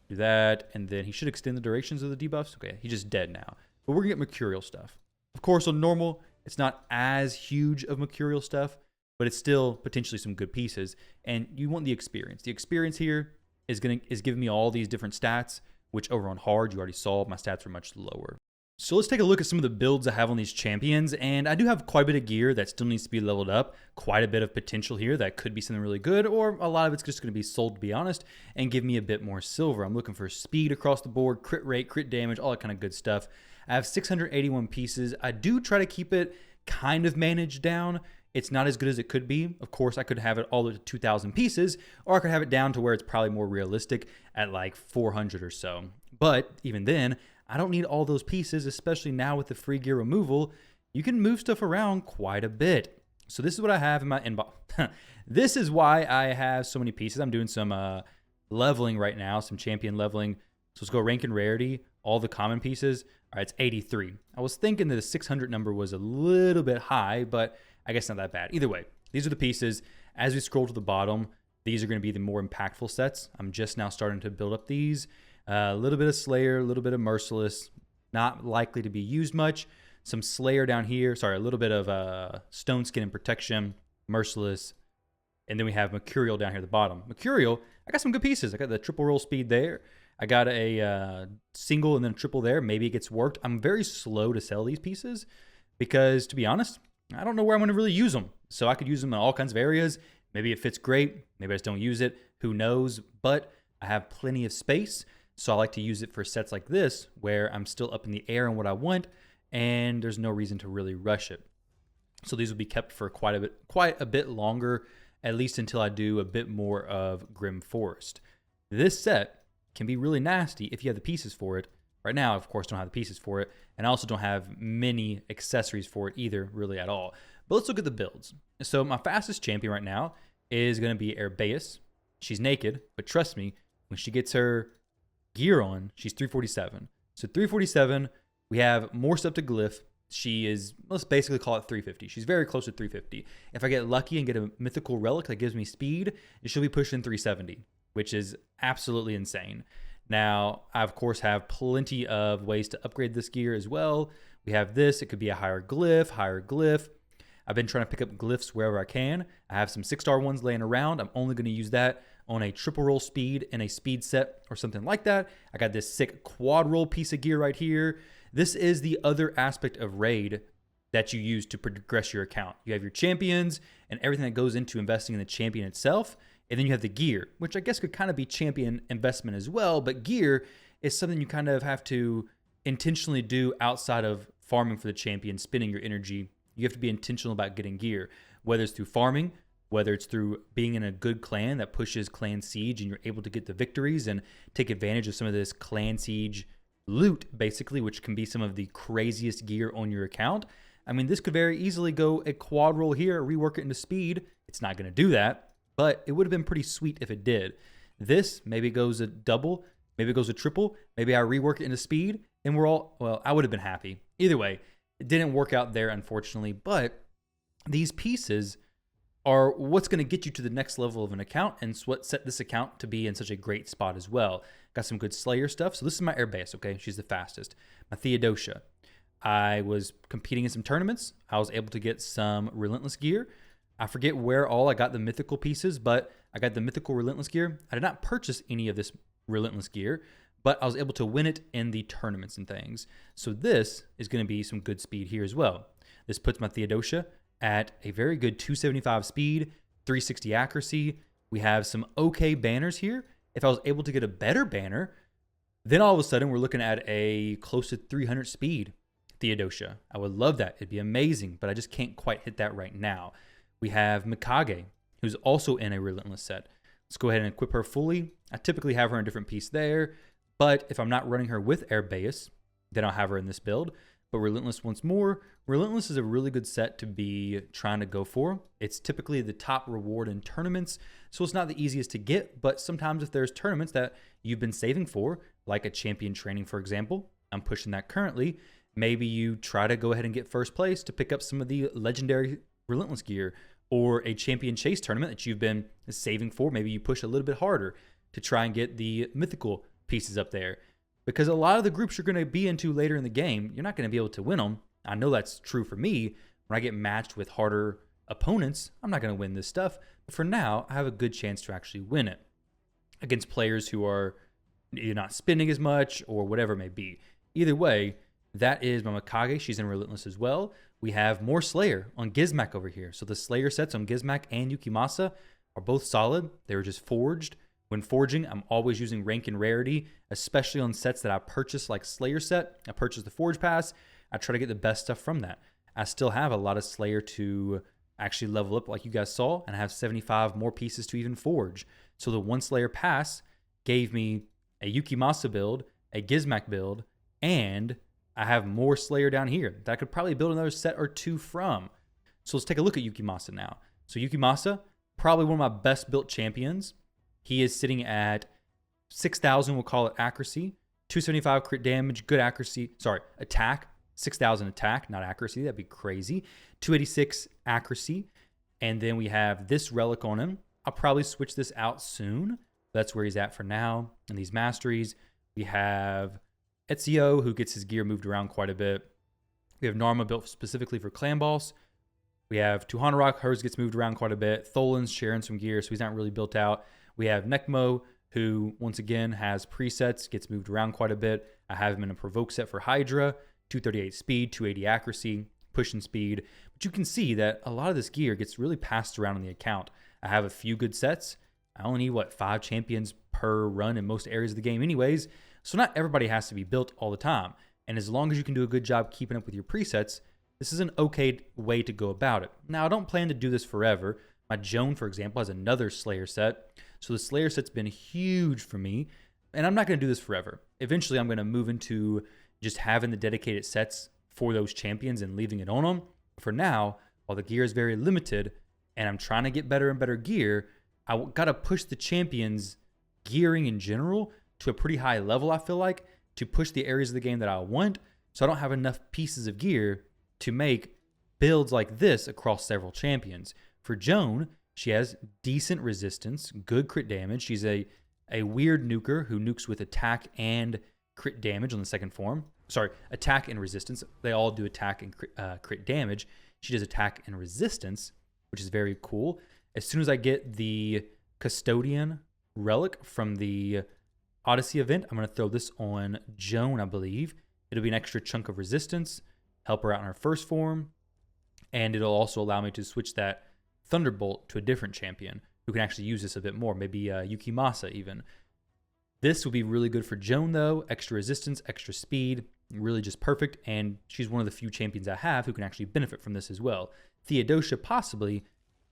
Do that. And then he should extend the durations of the debuffs. Okay, he's just dead now. But we're going to get Mercurial stuff. Of course, on normal, it's not as huge of Mercurial stuff. But it's still potentially some good pieces. And you want the experience. The experience here is giving me all these different stats. Which over on hard, you already saw, my stats are much lower. So let's take a look at some of the builds I have on these champions, and I do have quite a bit of gear that still needs to be leveled up, quite a bit of potential here that could be something really good, or a lot of it's just going to be sold, to be honest, and give me a bit more silver. I'm looking for speed across the board, crit rate, crit damage, all that kind of good stuff. I have 681 pieces. I do try to keep it kind of managed down. It's not as good as it could be. Of course, I could have it all the way to 2,000 pieces, or I could have it down to where it's probably more realistic at like 400 or so. But even then, I don't need all those pieces, especially now with the free gear removal. You can move stuff around quite a bit. So this is what I have in my inbox. This is why I have so many pieces. I'm doing some leveling right now, some champion leveling. So let's go rank and rarity, all the common pieces. All right, it's 83. I was thinking that the 600 number was a little bit high, but I guess not that bad. Either way, these are the pieces. As we scroll to the bottom, these are going to be the more impactful sets. I'm just now starting to build up these. A little bit of Slayer, a little bit of Merciless, not likely to be used much. Some Slayer down here. Sorry, a little bit of Stone Skin and Protection, Merciless. And then we have Mercurial down here at the bottom. Mercurial, I got some good pieces. I got the triple roll speed there. I got a single and then a triple there. Maybe it gets worked. I'm very slow to sell these pieces because, to be honest, I don't know where I'm going to really use them. So I could use them in all kinds of areas. Maybe it fits great. Maybe I just don't use it. Who knows? But I have plenty of space. So I like to use it for sets like this where I'm still up in the air on what I want and there's no reason to really rush it. So these will be kept for quite a bit longer, at least until I do a bit more of Grim Forest. This set can be really nasty if you have the pieces for it. Right now, of course, don't have the pieces for it, and I also don't have many accessories for it either, really at all. But let's look at the builds. So my fastest champion right now is going to be Erbeus. She's naked, but trust me, when she gets her gear on, she's 347. So 347, we have more stuff to glyph. She is, let's basically call it 350. She's very close to 350. If I get lucky and get a mythical relic that gives me speed, she'll be pushing 370, which is absolutely insane. Now, I of course have plenty of ways to upgrade this gear as well. We have this, it could be a higher glyph. I've been trying to pick up glyphs wherever I can. I have some 6-star ones laying around. I'm only going to use that on a triple roll speed and a speed set or something like that. I got this sick quad roll piece of gear right here. This is the other aspect of raid that you use to progress your account. You have your champions and everything that goes into investing in the champion itself. And then you have the gear, which I guess could kind of be champion investment as well. But gear is something you kind of have to intentionally do outside of farming for the champion, spending your energy. You have to be intentional about getting gear, whether it's through farming, whether it's through being in a good clan that pushes clan siege and you're able to get the victories and take advantage of some of this clan siege loot, basically, which can be some of the craziest gear on your account. I mean, this could very easily go a quad roll here, rework it into speed. It's not going to do that, but it would have been pretty sweet if it did. This, maybe it goes a double, maybe it goes a triple, maybe I rework it into speed, and we're all, well, I would have been happy. Either way, it didn't work out there, unfortunately, but these pieces are what's going to get you to the next level of an account, and it's what set this account to be in such a great spot as well. Got some good Slayer stuff. So this is my air base, okay? She's the fastest. My Theodosia. I was competing in some tournaments. I was able to get some Relentless gear. I forget where all I got the mythical pieces, but I got the mythical Relentless gear. I did not purchase any of this Relentless gear, but I was able to win it in the tournaments and things. So this is going to be some good speed here as well. This puts my Theodosia at a very good 275 speed, 360 accuracy. We have some okay banners here. If I was able to get a better banner, then all of a sudden we're looking at a close to 300 speed Theodosia. I would love that. It'd be amazing, but I just can't quite hit that right now. We have Mikage, who's also in a Relentless set. Let's go ahead and equip her fully. I typically have her in a different piece there, but if I'm not running her with Air Base, then I'll have her in this build. But Relentless once more. Relentless is a really good set to be trying to go for. It's typically the top reward in tournaments, so it's not the easiest to get, but sometimes if there's tournaments that you've been saving for, like a champion training, for example, I'm pushing that currently, maybe you try to go ahead and get first place to pick up some of the legendary Relentless gear, or a champion chase tournament that you've been saving for. Maybe you push a little bit harder to try and get the mythical pieces up there. Because a lot of the groups you're going to be into later in the game, you're not going to be able to win them. I know that's true for me. When I get matched with harder opponents, I'm not going to win this stuff. But for now, I have a good chance to actually win it against players who are either not spending as much or whatever it may be. Either way, that is my Mikage. She's in Relentless as well. We have more Slayer on Gizmak over here. So the Slayer sets on Gizmak and Yukimasa are both solid. They were just forged. When forging, I'm always using rank and rarity, especially on sets that I purchase, like Slayer set. I purchased the Forge Pass. I try to get the best stuff from that. I still have a lot of Slayer to actually level up, like you guys saw, and I have 75 more pieces to even forge. So the one Slayer Pass gave me a Yukimasa build, a Gizmak build, and I have more Slayer down here that I could probably build another set or two from. So let's take a look at Yukimasa now. So Yukimasa, probably one of my best built champions. He is sitting at 6,000, we'll call it accuracy, 275 crit damage, good accuracy, attack, 6,000 attack, not accuracy, that'd be crazy, 286 accuracy, and then we have this relic on him. I'll probably switch this out soon. That's where he's at for now. And these masteries, we have Ezio, who gets his gear moved around quite a bit. We have Narma built specifically for Clan Boss. We have Tuhanarok, hers gets moved around quite a bit. Tholin's sharing some gear, so he's not really built out. We have Nekmo, who once again has presets, gets moved around quite a bit. I have him in a Provoke set for Hydra, 238 speed, 280 accuracy, pushing speed. But you can see that a lot of this gear gets really passed around on the account. I have a few good sets. I only need, 5 champions per run in most areas of the game anyways. So not everybody has to be built all the time. And as long as you can do a good job keeping up with your presets, this is an okay way to go about it. Now, I don't plan to do this forever. My Joan, for example, has another Slayer set. So the Slayer set's been huge for me. And I'm not going to do this forever. Eventually, I'm going to move into just having the dedicated sets for those champions and leaving it on them. For now, while the gear is very limited and I'm trying to get better and better gear, I got to push the champions gearing in general to a pretty high level, I feel like, to push the areas of the game that I want. So I don't have enough pieces of gear to make builds like this across several champions. For Joan, she has decent resistance, good crit damage. She's a weird nuker who nukes with attack and crit damage on the second form. Attack and resistance. They all do attack and crit damage. She does attack and resistance, which is very cool. As soon as I get the Custodian relic from the Odyssey event, I'm going to throw this on Joan, I believe. It'll be an extra chunk of resistance, help her out in her first form, and it'll also allow me to switch that Thunderbolt to a different champion who can actually use this a bit more, maybe Yukimasa even. This would be really good for Joan, though. Extra resistance, extra speed, really just perfect, and she's one of the few champions I have who can actually benefit from this as well. Theodosia possibly,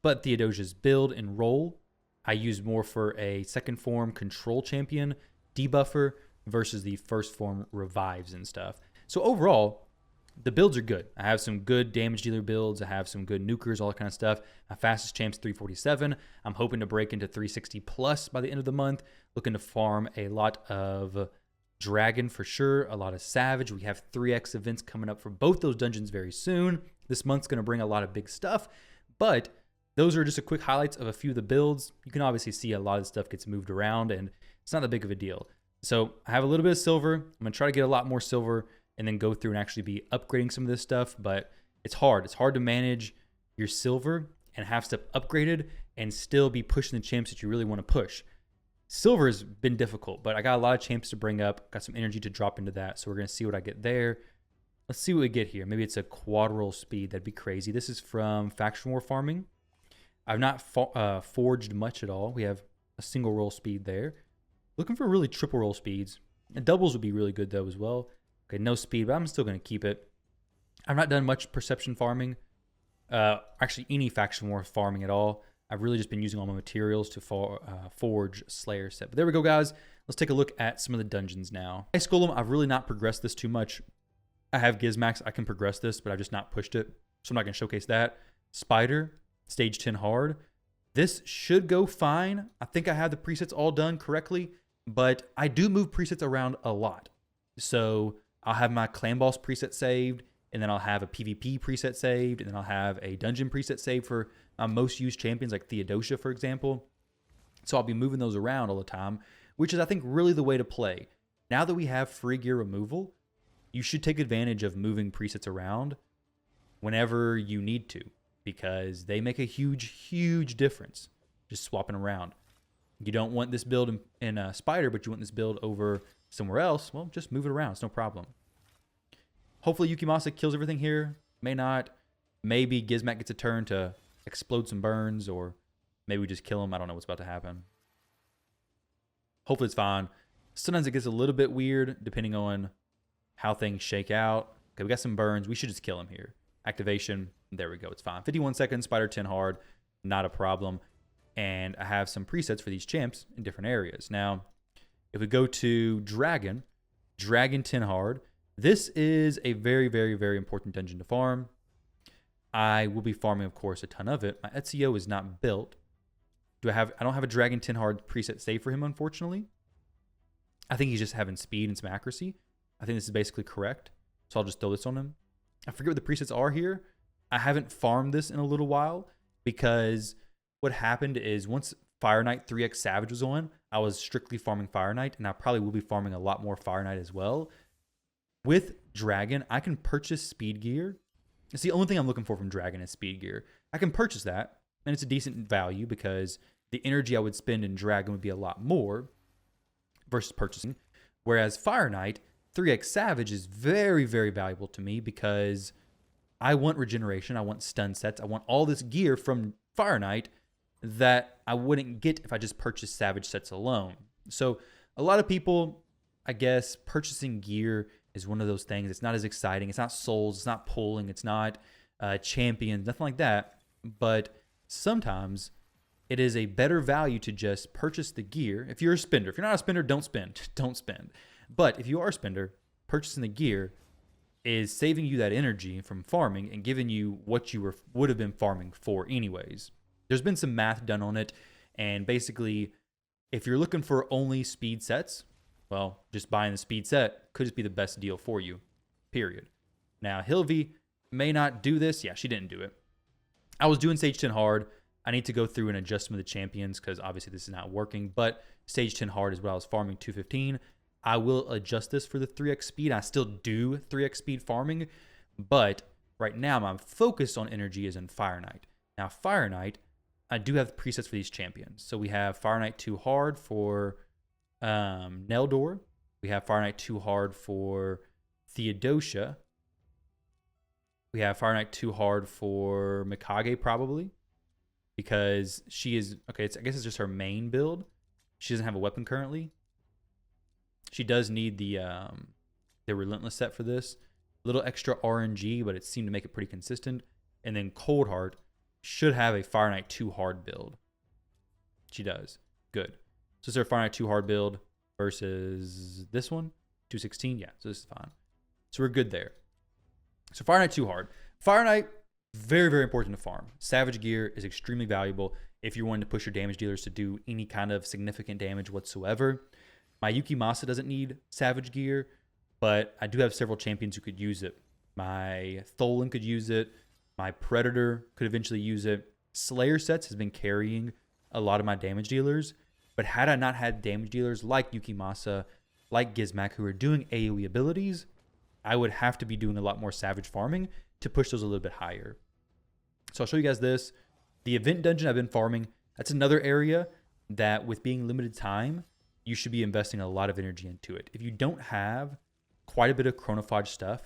but Theodosia's build and role I use more for a second form control champion, debuffer, versus the first form revives and stuff. So overall, the builds are good. I have some good damage dealer builds. I have some good nukers, all that kind of stuff. My fastest champ's 347. I'm hoping to break into 360 plus by the end of the month. Looking to farm a lot of dragon for sure, a lot of savage. We have 3x events coming up for both those dungeons very soon. This month's going to bring a lot of big stuff, but those are just a quick highlights of a few of the builds. You can obviously see a lot of stuff gets moved around, and it's not that big of a deal. So I have a little bit of silver. I'm going to try to get a lot more silver and then go through and actually be upgrading some of this stuff, but it's hard. It's hard to manage your silver and have stuff upgraded and still be pushing the champs that you really want to push. Silver has been difficult, but I got a lot of champs to bring up, got some energy to drop into that, so we're going to see what I get there. Let's see what we get here. Maybe it's a quadruple speed. That'd be crazy. This is from Faction War Farming. I've not forged much at all. We have a single roll speed there. Looking for really triple roll speeds. And doubles would be really good though as well. Okay, no speed, but I'm still going to keep it. I've not done much perception farming. Actually, any Faction War farming at all. I've really just been using all my materials to forge Slayer set. But there we go, guys. Let's take a look at some of the dungeons now. Ice Golem, I've really not progressed this too much. I have Gizmax. I can progress this, but I've just not pushed it. So I'm not going to showcase that. Spider, stage 10 hard. This should go fine. I think I have the presets all done correctly, but I do move presets around a lot. So I'll have my Clan Boss preset saved, and then I'll have a PvP preset saved, and then I'll have a dungeon preset saved for most used champions like Theodosia, for example. So I'll be moving those around all the time, which is, I think, really the way to play. Now that we have free gear removal, you should take advantage of moving presets around whenever you need to, because they make a huge, huge difference just swapping around. You don't want this build in Spider, but you want this build over somewhere else. Well, just move it around. It's no problem. Hopefully Yukimasa kills everything here. May not. Maybe Gizmac gets a turn to explode some burns, or maybe we just kill him. I don't know what's about to happen. Hopefully it's fine. Sometimes it gets a little bit weird depending on how things shake out. Okay, we got some burns. We should just kill him here. Activation. There we go. It's fine. 51 seconds. Spider 10 hard. Not a problem. And I have some presets for these champs in different areas. Now, if we go to Dragon 10 hard, this is a very, very, very important dungeon to farm. I will be farming, of course, a ton of it. My Ezio is not built. I don't have a Dragon 10 hard preset saved for him, unfortunately. I think he's just having speed and some accuracy. I think this is basically correct. So I'll just throw this on him. I forget what the presets are here. I haven't farmed this in a little while because what happened is once Fire Knight 3x Savage was on, I was strictly farming Fire Knight, and I probably will be farming a lot more Fire Knight as well. With Dragon, I can purchase speed gear. It's the only thing I'm looking for from Dragon is speed gear. I can purchase that, and it's a decent value because the energy I would spend in Dragon would be a lot more versus purchasing. Whereas Fire Knight 3x Savage is very, very valuable to me because I want regeneration, I want stun sets, I want all this gear from Fire Knight that I wouldn't get if I just purchased Savage sets alone. So a lot of people, I guess, purchasing gear is one of those things. It's not as exciting. It's not souls. It's not pulling. It's not champions, nothing like that. But sometimes it is a better value to just purchase the gear. If you're a spender, if you're not a spender, don't spend. Don't spend. But if you are a spender, purchasing the gear is saving you that energy from farming and giving you what you would have been farming for anyways. There's been some math done on it, and basically, if you're looking for only speed sets, well, just buying the speed set could just be the best deal for you, period. Now, Hilvi may not do this. Yeah, she didn't do it. I was doing Stage 10 hard. I need to go through and adjust some of the champions because obviously this is not working, but Stage 10 hard is what I was farming 215. I will adjust this for the 3x speed. I still do 3x speed farming, but right now my focus on energy is in Fire Knight. Now, Fire Knight, I do have presets for these champions. So we have Fire Knight 2 hard for Neldor. We have Fire Knight 2 hard for Theodosia. We have Fire Knight 2 hard for Mikage probably because she is, okay, I guess it's just her main build. She doesn't have a weapon currently. She does need the Relentless set for this. A little extra RNG, but it seemed to make it pretty consistent. And then Coldheart should have a Fire Knight 2 hard build. She does. Good. So it's her Fire Knight 2 hard build. versus this one, 216. Yeah, so this is fine. So we're good there. So Fire Knight too hard. Fire Knight, very, very important to farm. Savage gear is extremely valuable if you're wanting to push your damage dealers to do any kind of significant damage whatsoever. My Yukimasa doesn't need Savage gear, but I do have several champions who could use it. My Tholen could use it. My Predator could eventually use it. Slayer sets has been carrying a lot of my damage dealers, but had I not had damage dealers like Yukimasa, like Gizmak, who are doing AoE abilities, I would have to be doing a lot more Savage farming to push those a little bit higher. So I'll show you guys this. The event dungeon I've been farming, that's another area that with being limited time, you should be investing a lot of energy into it. If you don't have quite a bit of chronophage stuff,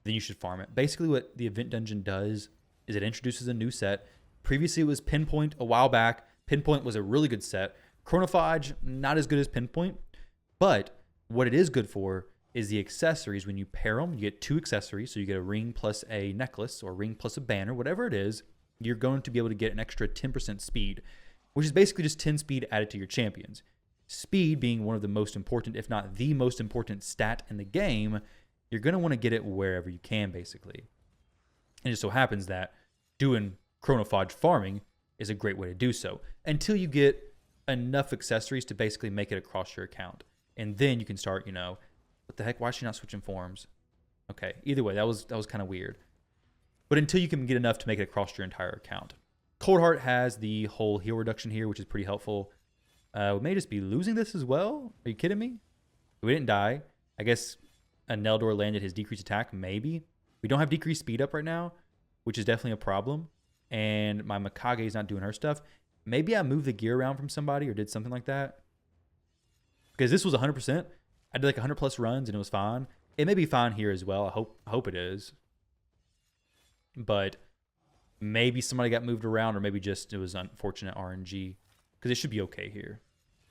then you should farm it. Basically what the event dungeon does is it introduces a new set. Previously it was Pinpoint a while back. Pinpoint was a really good set. Chronophage, not as good as Pinpoint, but what it is good for is the accessories. When you pair them, you get 2 accessories. So you get a ring plus a necklace or ring plus a banner, whatever it is, you're going to be able to get an extra 10% speed, which is basically just 10 speed added to your champions. Speed being one of the most important, if not the most important stat in the game, you're going to want to get it wherever you can, basically. And it just so happens that doing chronophage farming is a great way to do so until you get enough accessories to basically make it across your account. And then you can start, what the heck? Why is she not switching forms? Okay, either way, that was kind of weird. But until you can get enough to make it across your entire account. Coldheart has the whole heal reduction here, which is pretty helpful. We may just be losing this as well. Are you kidding me? We didn't die. I guess a Neldor landed his decreased attack, maybe. We don't have decreased speed up right now, which is definitely a problem. And my Mikage is not doing her stuff. Maybe I moved the gear around from somebody or did something like that. Because this was 100%. I did like 100 plus runs and it was fine. It may be fine here as well. I hope it is. But maybe somebody got moved around or maybe just it was unfortunate RNG. Because it should be okay here.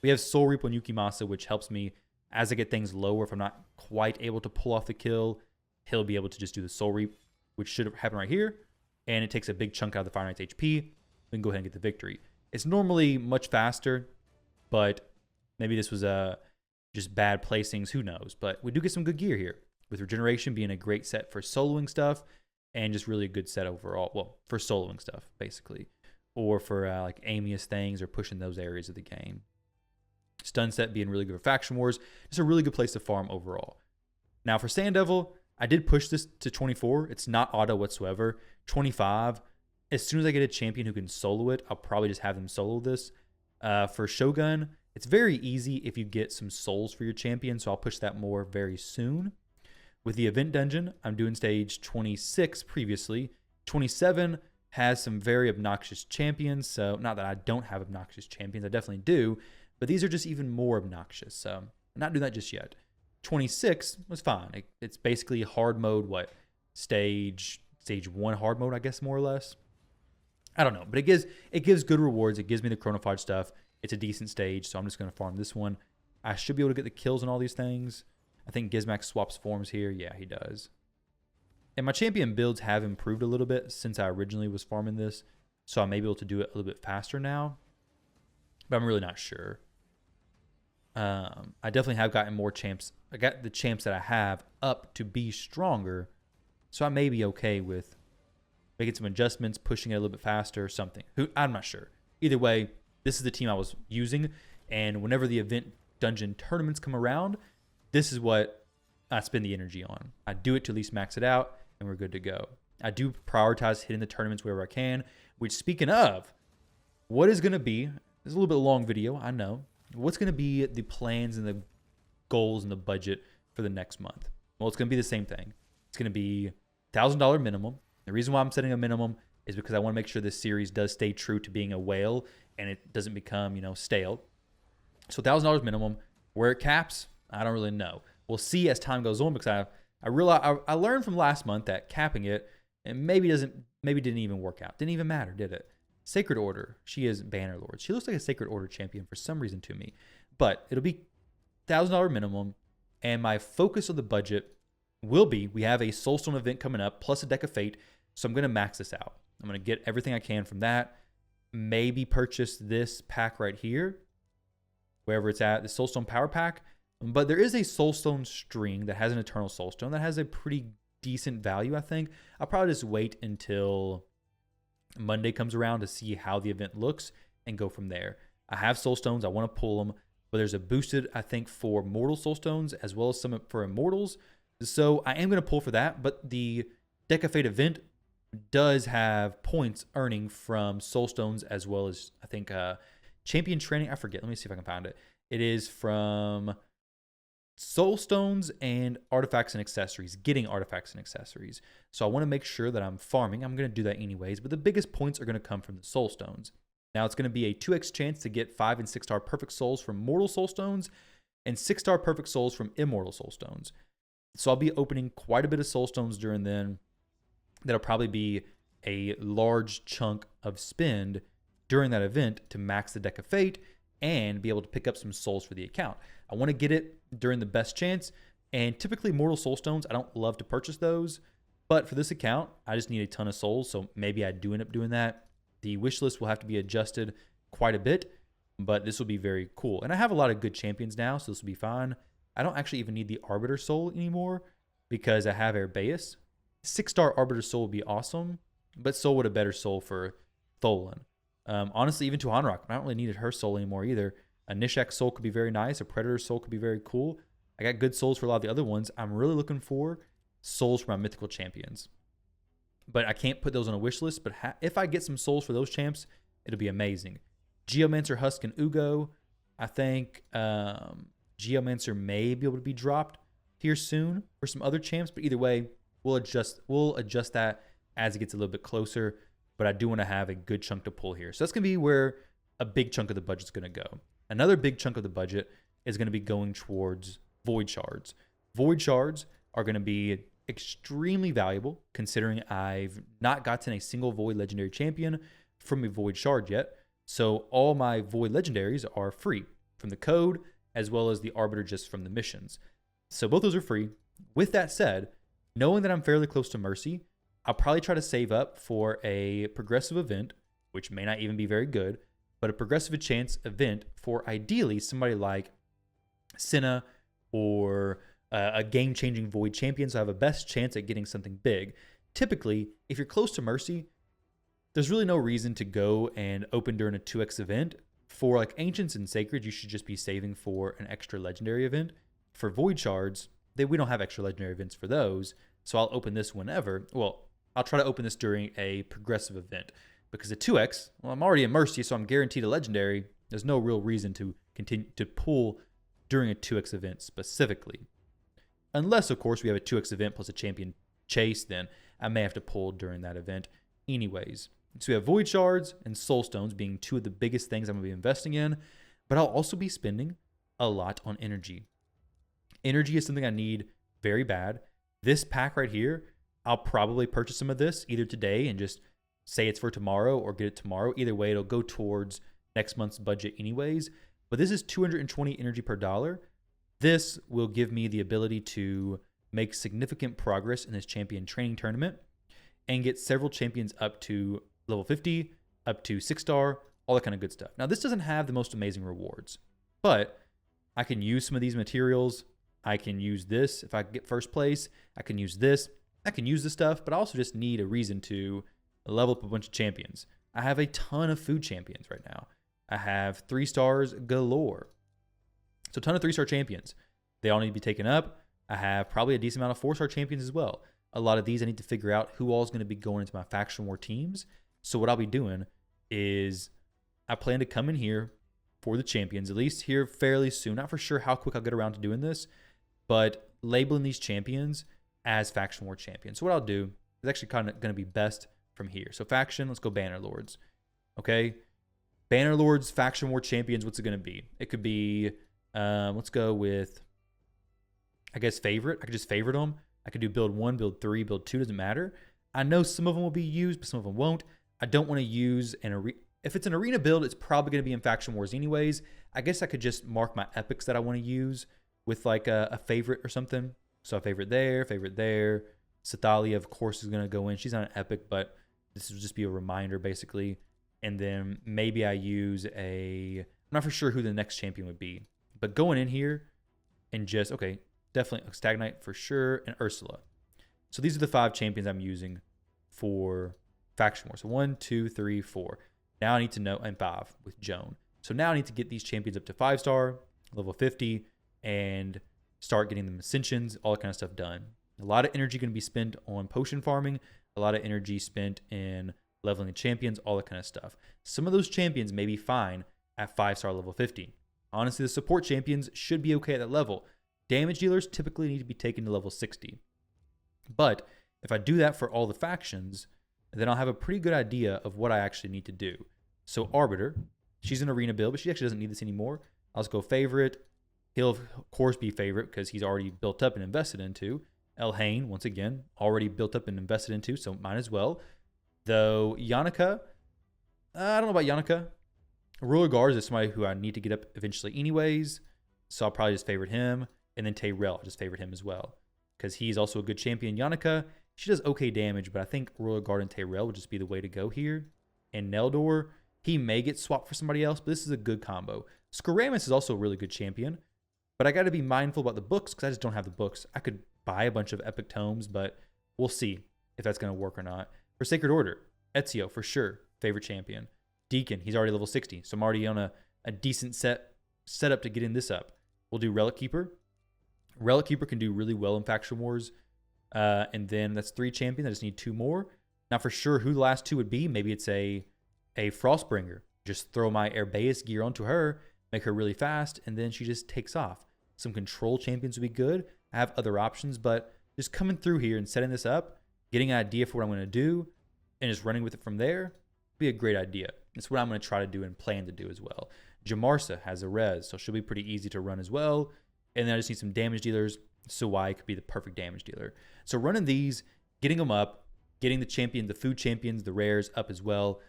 We have Soul Reap on Yukimasa, which helps me as I get things lower. If I'm not quite able to pull off the kill, he'll be able to just do the Soul Reap, which should happen right here. And it takes a big chunk out of the Fire Knight's HP. We can go ahead and get the victory. It's normally much faster, but maybe this was just bad placings. Who knows? But we do get some good gear here, with Regeneration being a great set for soloing stuff and just really a good set overall. Well, for soloing stuff, basically. Or for like Amius things or pushing those areas of the game. Stun set being really good for Faction Wars. Just a really good place to farm overall. Now for Sand Devil, I did push this to 24. It's not auto whatsoever. 25. As soon as I get a champion who can solo it, I'll probably just have them solo this. For Shogun, it's very easy if you get some souls for your champion, so I'll push that more very soon. With the event dungeon, I'm doing stage 26 previously. 27 has some very obnoxious champions, so not that I don't have obnoxious champions, I definitely do, but these are just even more obnoxious, so I'm not doing that just yet. 26 was fine. It's basically hard mode, stage 1 hard mode, I guess, more or less. I don't know, but it gives good rewards. It gives me the chronophage stuff. It's a decent stage, so I'm just going to farm this one. I should be able to get the kills on all these things. I think Gizmak swaps forms here. Yeah, he does. And my champion builds have improved a little bit since I originally was farming this, so I may be able to do it a little bit faster now, but I'm really not sure. I definitely have gotten more champs. I got the champs that I have up to be stronger, so I may be okay with making some adjustments, pushing it a little bit faster or something. I'm not sure. Either way, this is the team I was using, and whenever the event dungeon tournaments come around, this is what I spend the energy on. I do it to at least max it out, and we're good to go. I do prioritize hitting the tournaments wherever I can, which, speaking of, what is going to be, it's a little bit long video, I know. What's going to be the plans and the goals and the budget for the next month? Well, it's going to be the same thing. It's going to be $1,000 minimum. The reason why I'm setting a minimum is because I want to make sure this series does stay true to being a whale and it doesn't become, stale. So $1,000 minimum. Where it caps, I don't really know. We'll see as time goes on, because I realized I learned from last month that capping it and maybe didn't even work out. Didn't even matter, did it? Sacred Order. She is Bannerlord. She looks like a Sacred Order champion for some reason to me. But it'll be $1,000 minimum. And my focus of the budget will be, we have a Soulstone event coming up, plus a Deck of Fate. So I'm going to max this out. I'm going to get everything I can from that. Maybe purchase this pack right here, wherever it's at, the Soulstone Power Pack. But there is a Soulstone string that has an Eternal Soulstone that has a pretty decent value, I think. I'll probably just wait until Monday comes around to see how the event looks and go from there. I have Soulstones. I want to pull them. But there's a boosted, I think, for Mortal Soulstones as well as some for Immortals. So I am going to pull for that. But the Deck of Fate event does have points earning from Soulstones as well as, I think, Champion Training. I forget. Let me see if I can find it. It is from Soulstones and Artifacts and Accessories, getting Artifacts and Accessories. So I want to make sure that I'm farming. I'm going to do that anyways, but the biggest points are going to come from the Soulstones. Now it's going to be a 2x chance to get 5 and 6 star perfect souls from Mortal Soulstones and 6 star perfect souls from Immortal Soulstones. So I'll be opening quite a bit of Soulstones during then. That'll probably be a large chunk of spend during that event to max the Deck of Fate and be able to pick up some souls for the account. I want to get it during the best chance, and typically Mortal Soulstones, I don't love to purchase those, but for this account, I just need a ton of souls, so maybe I do end up doing that. The wish list will have to be adjusted quite a bit, but this will be very cool. And I have a lot of good champions now, so this will be fine. I don't actually even need the Arbiter Soul anymore because I have Herbaeus. 6-star Arbiter Soul would be awesome, but so would a better soul for Tholan. Honestly, even Tuhanrak, I don't really need her soul anymore either. A Nishak soul could be very nice. A Predator soul could be very cool. I got good souls for a lot of the other ones. I'm really looking for souls for my mythical champions. But I can't put those on a wish list. But if I get some souls for those champs, it'll be amazing. Geomancer, Husk, and Ugo. I think Geomancer may be able to be dropped here soon for some other champs. But either way, we'll adjust that as it gets a little bit closer. But I do want to have a good chunk to pull here. So that's going to be where a big chunk of the budget is going to go. Another big chunk of the budget is going to be going towards Void Shards. Void Shards are going to be extremely valuable considering I've not gotten a single Void Legendary Champion from a Void Shard yet. So all my Void Legendaries are free from the code as well as the Arbiter just from the missions. So both those are free. With that said, knowing that I'm fairly close to Mercy, I'll probably try to save up for a progressive event, which may not even be very good, but a progressive chance event for ideally somebody like Senna or a game-changing Void champion, so I have a best chance at getting something big. Typically, if you're close to Mercy, there's really no reason to go and open during a 2x event. For like Ancients and Sacred, you should just be saving for an extra legendary event. For Void Shards, we don't have extra legendary events for those, so I'll open this whenever. Well, I'll try to open this during a progressive event because a 2x, well, I'm already in Mercy, so I'm guaranteed a legendary. There's no real reason to continue to pull during a 2x event specifically. Unless, of course, we have a 2x event plus a champion chase, then I may have to pull during that event anyways. So we have Void Shards and Soul Stones being two of the biggest things I'm going to be investing in, but I'll also be spending a lot on energy. Energy is something I need very bad. This pack right here, I'll probably purchase some of this either today and just say it's for tomorrow or get it tomorrow. Either way, it'll go towards next month's budget anyways. But this is 220 energy per dollar. This will give me the ability to make significant progress in this champion training tournament and get several champions up to level 50, up to 6-star, all that kind of good stuff. Now, this doesn't have the most amazing rewards, but I can use some of these materials. I can use this if I get first place. I can use this. I can use this stuff, but I also just need a reason to level up a bunch of champions. I have a ton of food champions right now. I have 3 stars galore. So a ton of 3-star champions. They all need to be taken up. I have probably a decent amount of 4-star champions as well. A lot of these I need to figure out who all is going to be going into my faction war teams. So what I'll be doing is I plan to come in here for the champions, at least here fairly soon. Not for sure how quick I'll get around to doing this, but labeling these champions as faction war champions. So what I'll do is actually kind of going to be best from here. So faction, let's go Banner Lords. Okay. Banner Lords, faction war champions, what's it going to be? It could be, let's go with, I guess, favorite. I could just favorite them. I could do build 1, build 3, build 2, doesn't matter. I know some of them will be used, but some of them won't. I don't want to use if it's an arena build, it's probably going to be in faction wars anyways. I guess I could just mark my epics that I want to use with like a favorite or something. So a favorite there. Sathalia, of course, is going to go in. She's not an epic, but this will just be a reminder, basically. And then maybe I use I'm not for sure who the next champion would be. But going in here, and just, okay, definitely Stagnite for sure, and Ursula. So these are the 5 champions I'm using for Faction Wars. So 1, 2, 3, 4. Now I need to know, and 5 with Joan. So now I need to get these champions up to 5-star, level 50, and start getting them ascensions, all that kind of stuff done. A lot of energy going to be spent on potion farming, a lot of energy spent in leveling the champions, all that kind of stuff. Some of those champions may be fine at 5-star level 50. Honestly, the support champions should be okay at that level. Damage dealers typically need to be taken to level 60. But if I do that for all the factions, then I'll have a pretty good idea of what I actually need to do. So Arbiter, she's an arena build, but she actually doesn't need this anymore. I'll just go favorite. He'll, of course, be favorite because he's already built up and invested into. Elhain, once again, already built up and invested into, so might as well. Though Yannicka, I don't know about Yannicka. Ruler Guards is somebody who I need to get up eventually anyways, so I'll probably just favorite him. And then Tyrell, I'll just favorite him as well because he's also a good champion. Yannicka, she does okay damage, but I think Ruler Guard and Tyrell would just be the way to go here. And Neldor, he may get swapped for somebody else, but this is a good combo. Skoramis is also a really good champion, but I got to be mindful about the books because I just don't have the books. I could buy a bunch of epic tomes, but we'll see if that's going to work or not. For Sacred Order, Ezio, for sure, favorite champion. Deacon, he's already level 60, so I'm already on a decent setup to get in this up. We'll do Relic Keeper. Relic Keeper can do really well in Faction Wars, and then that's 3 champions. I just need 2 more. Now, for sure, who the last 2 would be, maybe it's a Frostbringer. Just throw my Herbaeus gear onto her, make her really fast, and then she just takes off. Some control champions would be good. I have other options, but just coming through here and setting this up, getting an idea for what I'm going to do, and just running with it from there would be a great idea. It's what I'm going to try to do and plan to do as well. Jamarsa has a res, so she'll be pretty easy to run as well. And then I just need some damage dealers. Sawai could be the perfect damage dealer. So running these, getting them up, getting the food champions, the rares up as well.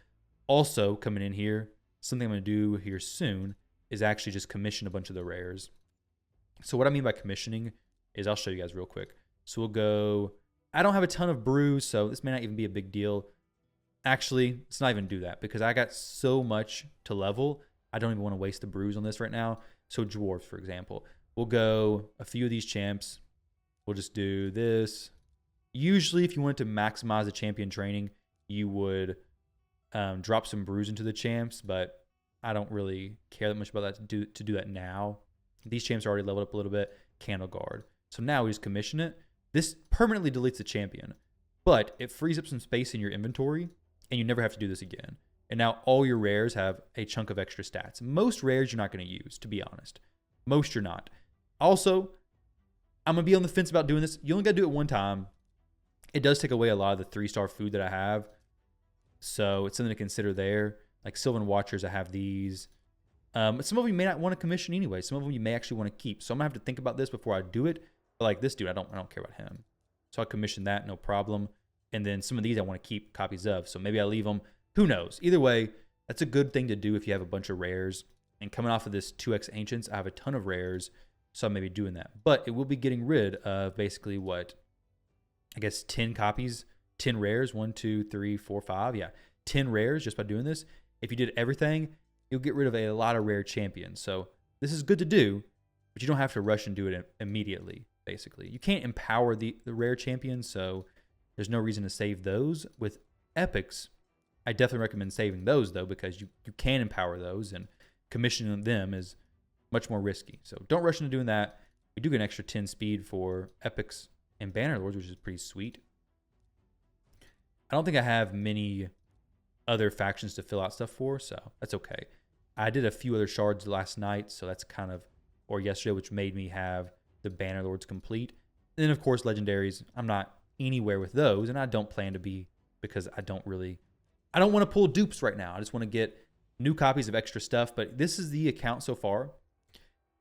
Also coming in here, something I'm going to do here soon is actually just commission a bunch of the rares. So what I mean by commissioning is I'll show you guys real quick. So we'll go, I don't have a ton of brews, so this may not even be a big deal. Actually, let's not even do that because I got so much to level. I don't even want to waste the brews on this right now. So dwarves, for example, we'll go a few of these champs. We'll just do this. Usually, if you wanted to maximize the champion training, you would drop some brews into the champs, but I don't really care that much about that to do that now. These champs are already leveled up a little bit. Candle Guard. So now we just commission it. This permanently deletes the champion, but it frees up some space in your inventory, and you never have to do this again. And now all your rares have a chunk of extra stats. Most rares you're not going to use, to be honest. Most you're not. Also, I'm going to be on the fence about doing this. You only got to do it one time. It does take away a lot of the 3-star food that I have. So it's something to consider there. Like Sylvan Watchers, I have these. Some of them you may not want to commission anyway. Some of them you may actually want to keep. So I'm going to have to think about this before I do it. But like this dude, I don't care about him. So I'll commission that, no problem. And then some of these I want to keep copies of. So maybe I leave them. Who knows? Either way, that's a good thing to do if you have a bunch of rares. And coming off of this 2x Ancients, I have a ton of rares. So I may be doing that. But it will be getting rid of basically what? I guess 10 copies, 10 rares. 1, 2, 3, 4, 5. Yeah, 10 rares just by doing this. If you did everything, you'll get rid of a lot of rare champions. So this is good to do, but you don't have to rush and do it immediately, basically. You can't empower the rare champions, so there's no reason to save those. With epics, I definitely recommend saving those, though, because you can empower those, and commissioning them is much more risky. So don't rush into doing that. We do get an extra 10 speed for epics and banner lords, which is pretty sweet. I don't think I have many other factions to fill out stuff for, so that's okay. I did a few other shards last night, so that's kind of, or yesterday, which made me have the banner lords complete. And then, of course, legendaries. I'm not anywhere with those, and I don't plan to be because I don't want to pull dupes right now. I just want to get new copies of extra stuff, but this is the account so far.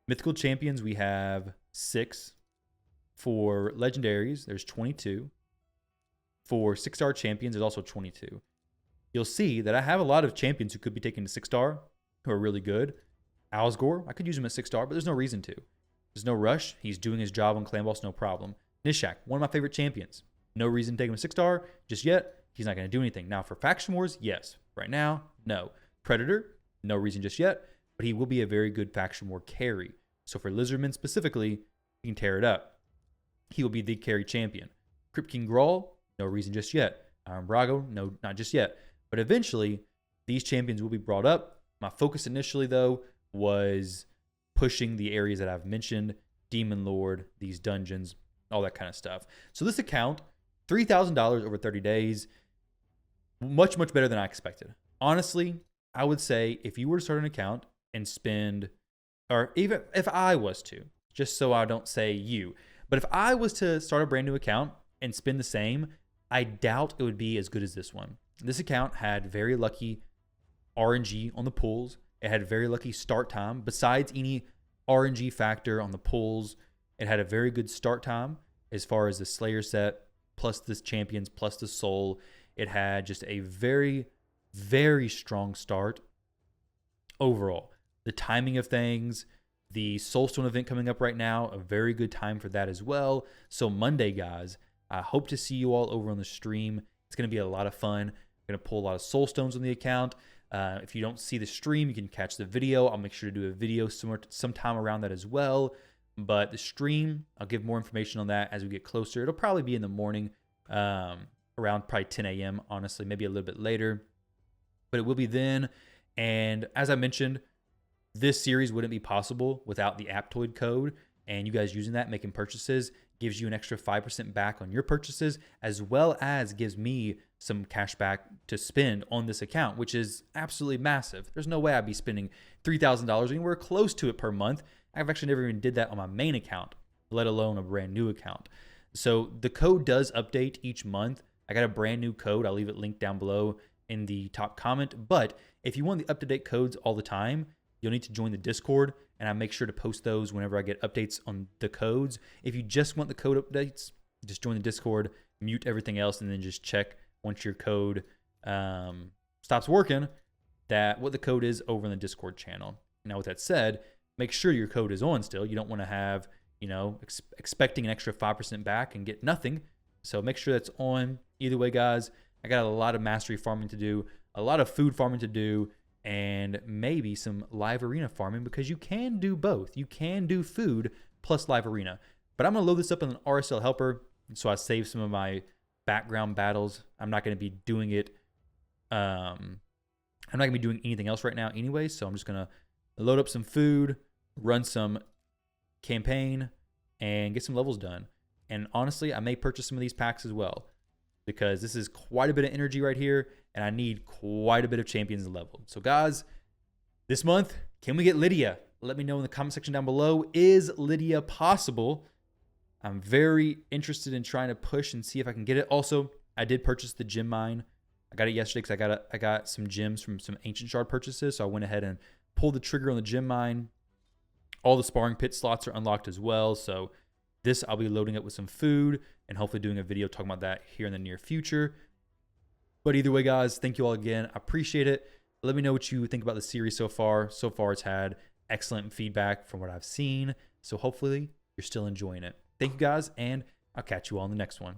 Mythical champions, we have 6. For legendaries, there's 22. For 6-star champions, there's also 22. You'll see that I have a lot of champions who could be taken to 6-star who are really good. Alsgore, I could use him at 6-star, but there's no reason to. There's no rush. He's doing his job on Clan Boss, no problem. Nishak, one of my favorite champions. No reason to take him to 6-star just yet. He's not going to do anything. Now, for Faction Wars, yes. Right now, no. Predator, no reason just yet, but he will be a very good Faction War carry. So for Lizardman specifically, you can tear it up. He will be the carry champion. Crypt King Grawl, no reason just yet. Iron Brago, no, not just yet. But eventually, these champions will be brought up. My focus initially, though, was pushing the areas that I've mentioned, Demon Lord, these dungeons, all that kind of stuff. So this account, $3,000 over 30 days, much, much better than I expected. Honestly, I would say if you were to start an account and spend, or even if I was to, just so I don't say you, but if I was to start a brand new account and spend the same, I doubt it would be as good as this one. This account had very lucky RNG on the pulls. It had very lucky start time. Besides any RNG factor on the pulls, it had a very good start time as far as the Slayer set, plus the champions, plus the soul. It had just a very, very strong start overall. The timing of things, the Soulstone event coming up right now, a very good time for that as well. So Monday, guys, I hope to see you all over on the stream. It's going to be a lot of fun. I'm going to pull a lot of Soulstones on the account. If you don't see the stream, you can catch the video. I'll make sure to do a video sometime around that as well. But the stream, I'll give more information on that as we get closer. It'll probably be in the morning, around probably 10 a.m., honestly, maybe a little bit later. But it will be then. And as I mentioned, this series wouldn't be possible without the Aptoid code. And you guys using that, making purchases, gives you an extra 5% back on your purchases, as well as gives me some cash back to spend on this account, which is absolutely massive. There's no way I'd be spending $3,000 anywhere close to it per month. I've actually never even did that on my main account, let alone a brand new account. So the code does update each month. I got a brand new code. I'll leave it linked down below in the top comment. But if you want the up-to-date codes all the time, you'll need to join the Discord, and I make sure to post those whenever I get updates on the codes. If you just want the code updates, just join the Discord, mute everything else, and then just check once your code stops working that what the code is over in the Discord channel. Now, with that said, make sure your code is on still. You don't want to have, expecting an extra 5% back and get nothing. So make sure that's on. Either way, guys, I got a lot of mastery farming to do, a lot of food farming to do, and maybe some live arena farming, because you can do both. You can do food plus live arena. But I'm going to load this up in an RSL helper so I save some of my background battles. I'm not going to be doing it. I'm not going to be doing anything else right now anyway, so I'm just going to load up some food, run some campaign, and get some levels done. And honestly, I may purchase some of these packs as well, because this is quite a bit of energy right here, and I need quite a bit of champions leveled. So guys, this month, can we get Lydia? Let me know in the comment section down below. Is Lydia possible? I'm very interested in trying to push and see if I can get it. Also, I did purchase the gem mine. I got it yesterday because I got some gems from some ancient shard purchases. So I went ahead and pulled the trigger on the gem mine. All the sparring pit slots are unlocked as well. So this I'll be loading up with some food and hopefully doing a video talking about that here in the near future. But either way, guys, thank you all again. I appreciate it. Let me know what you think about the series so far. So far, it's had excellent feedback from what I've seen. So hopefully you're still enjoying it. Thank you, guys, and I'll catch you all in the next one.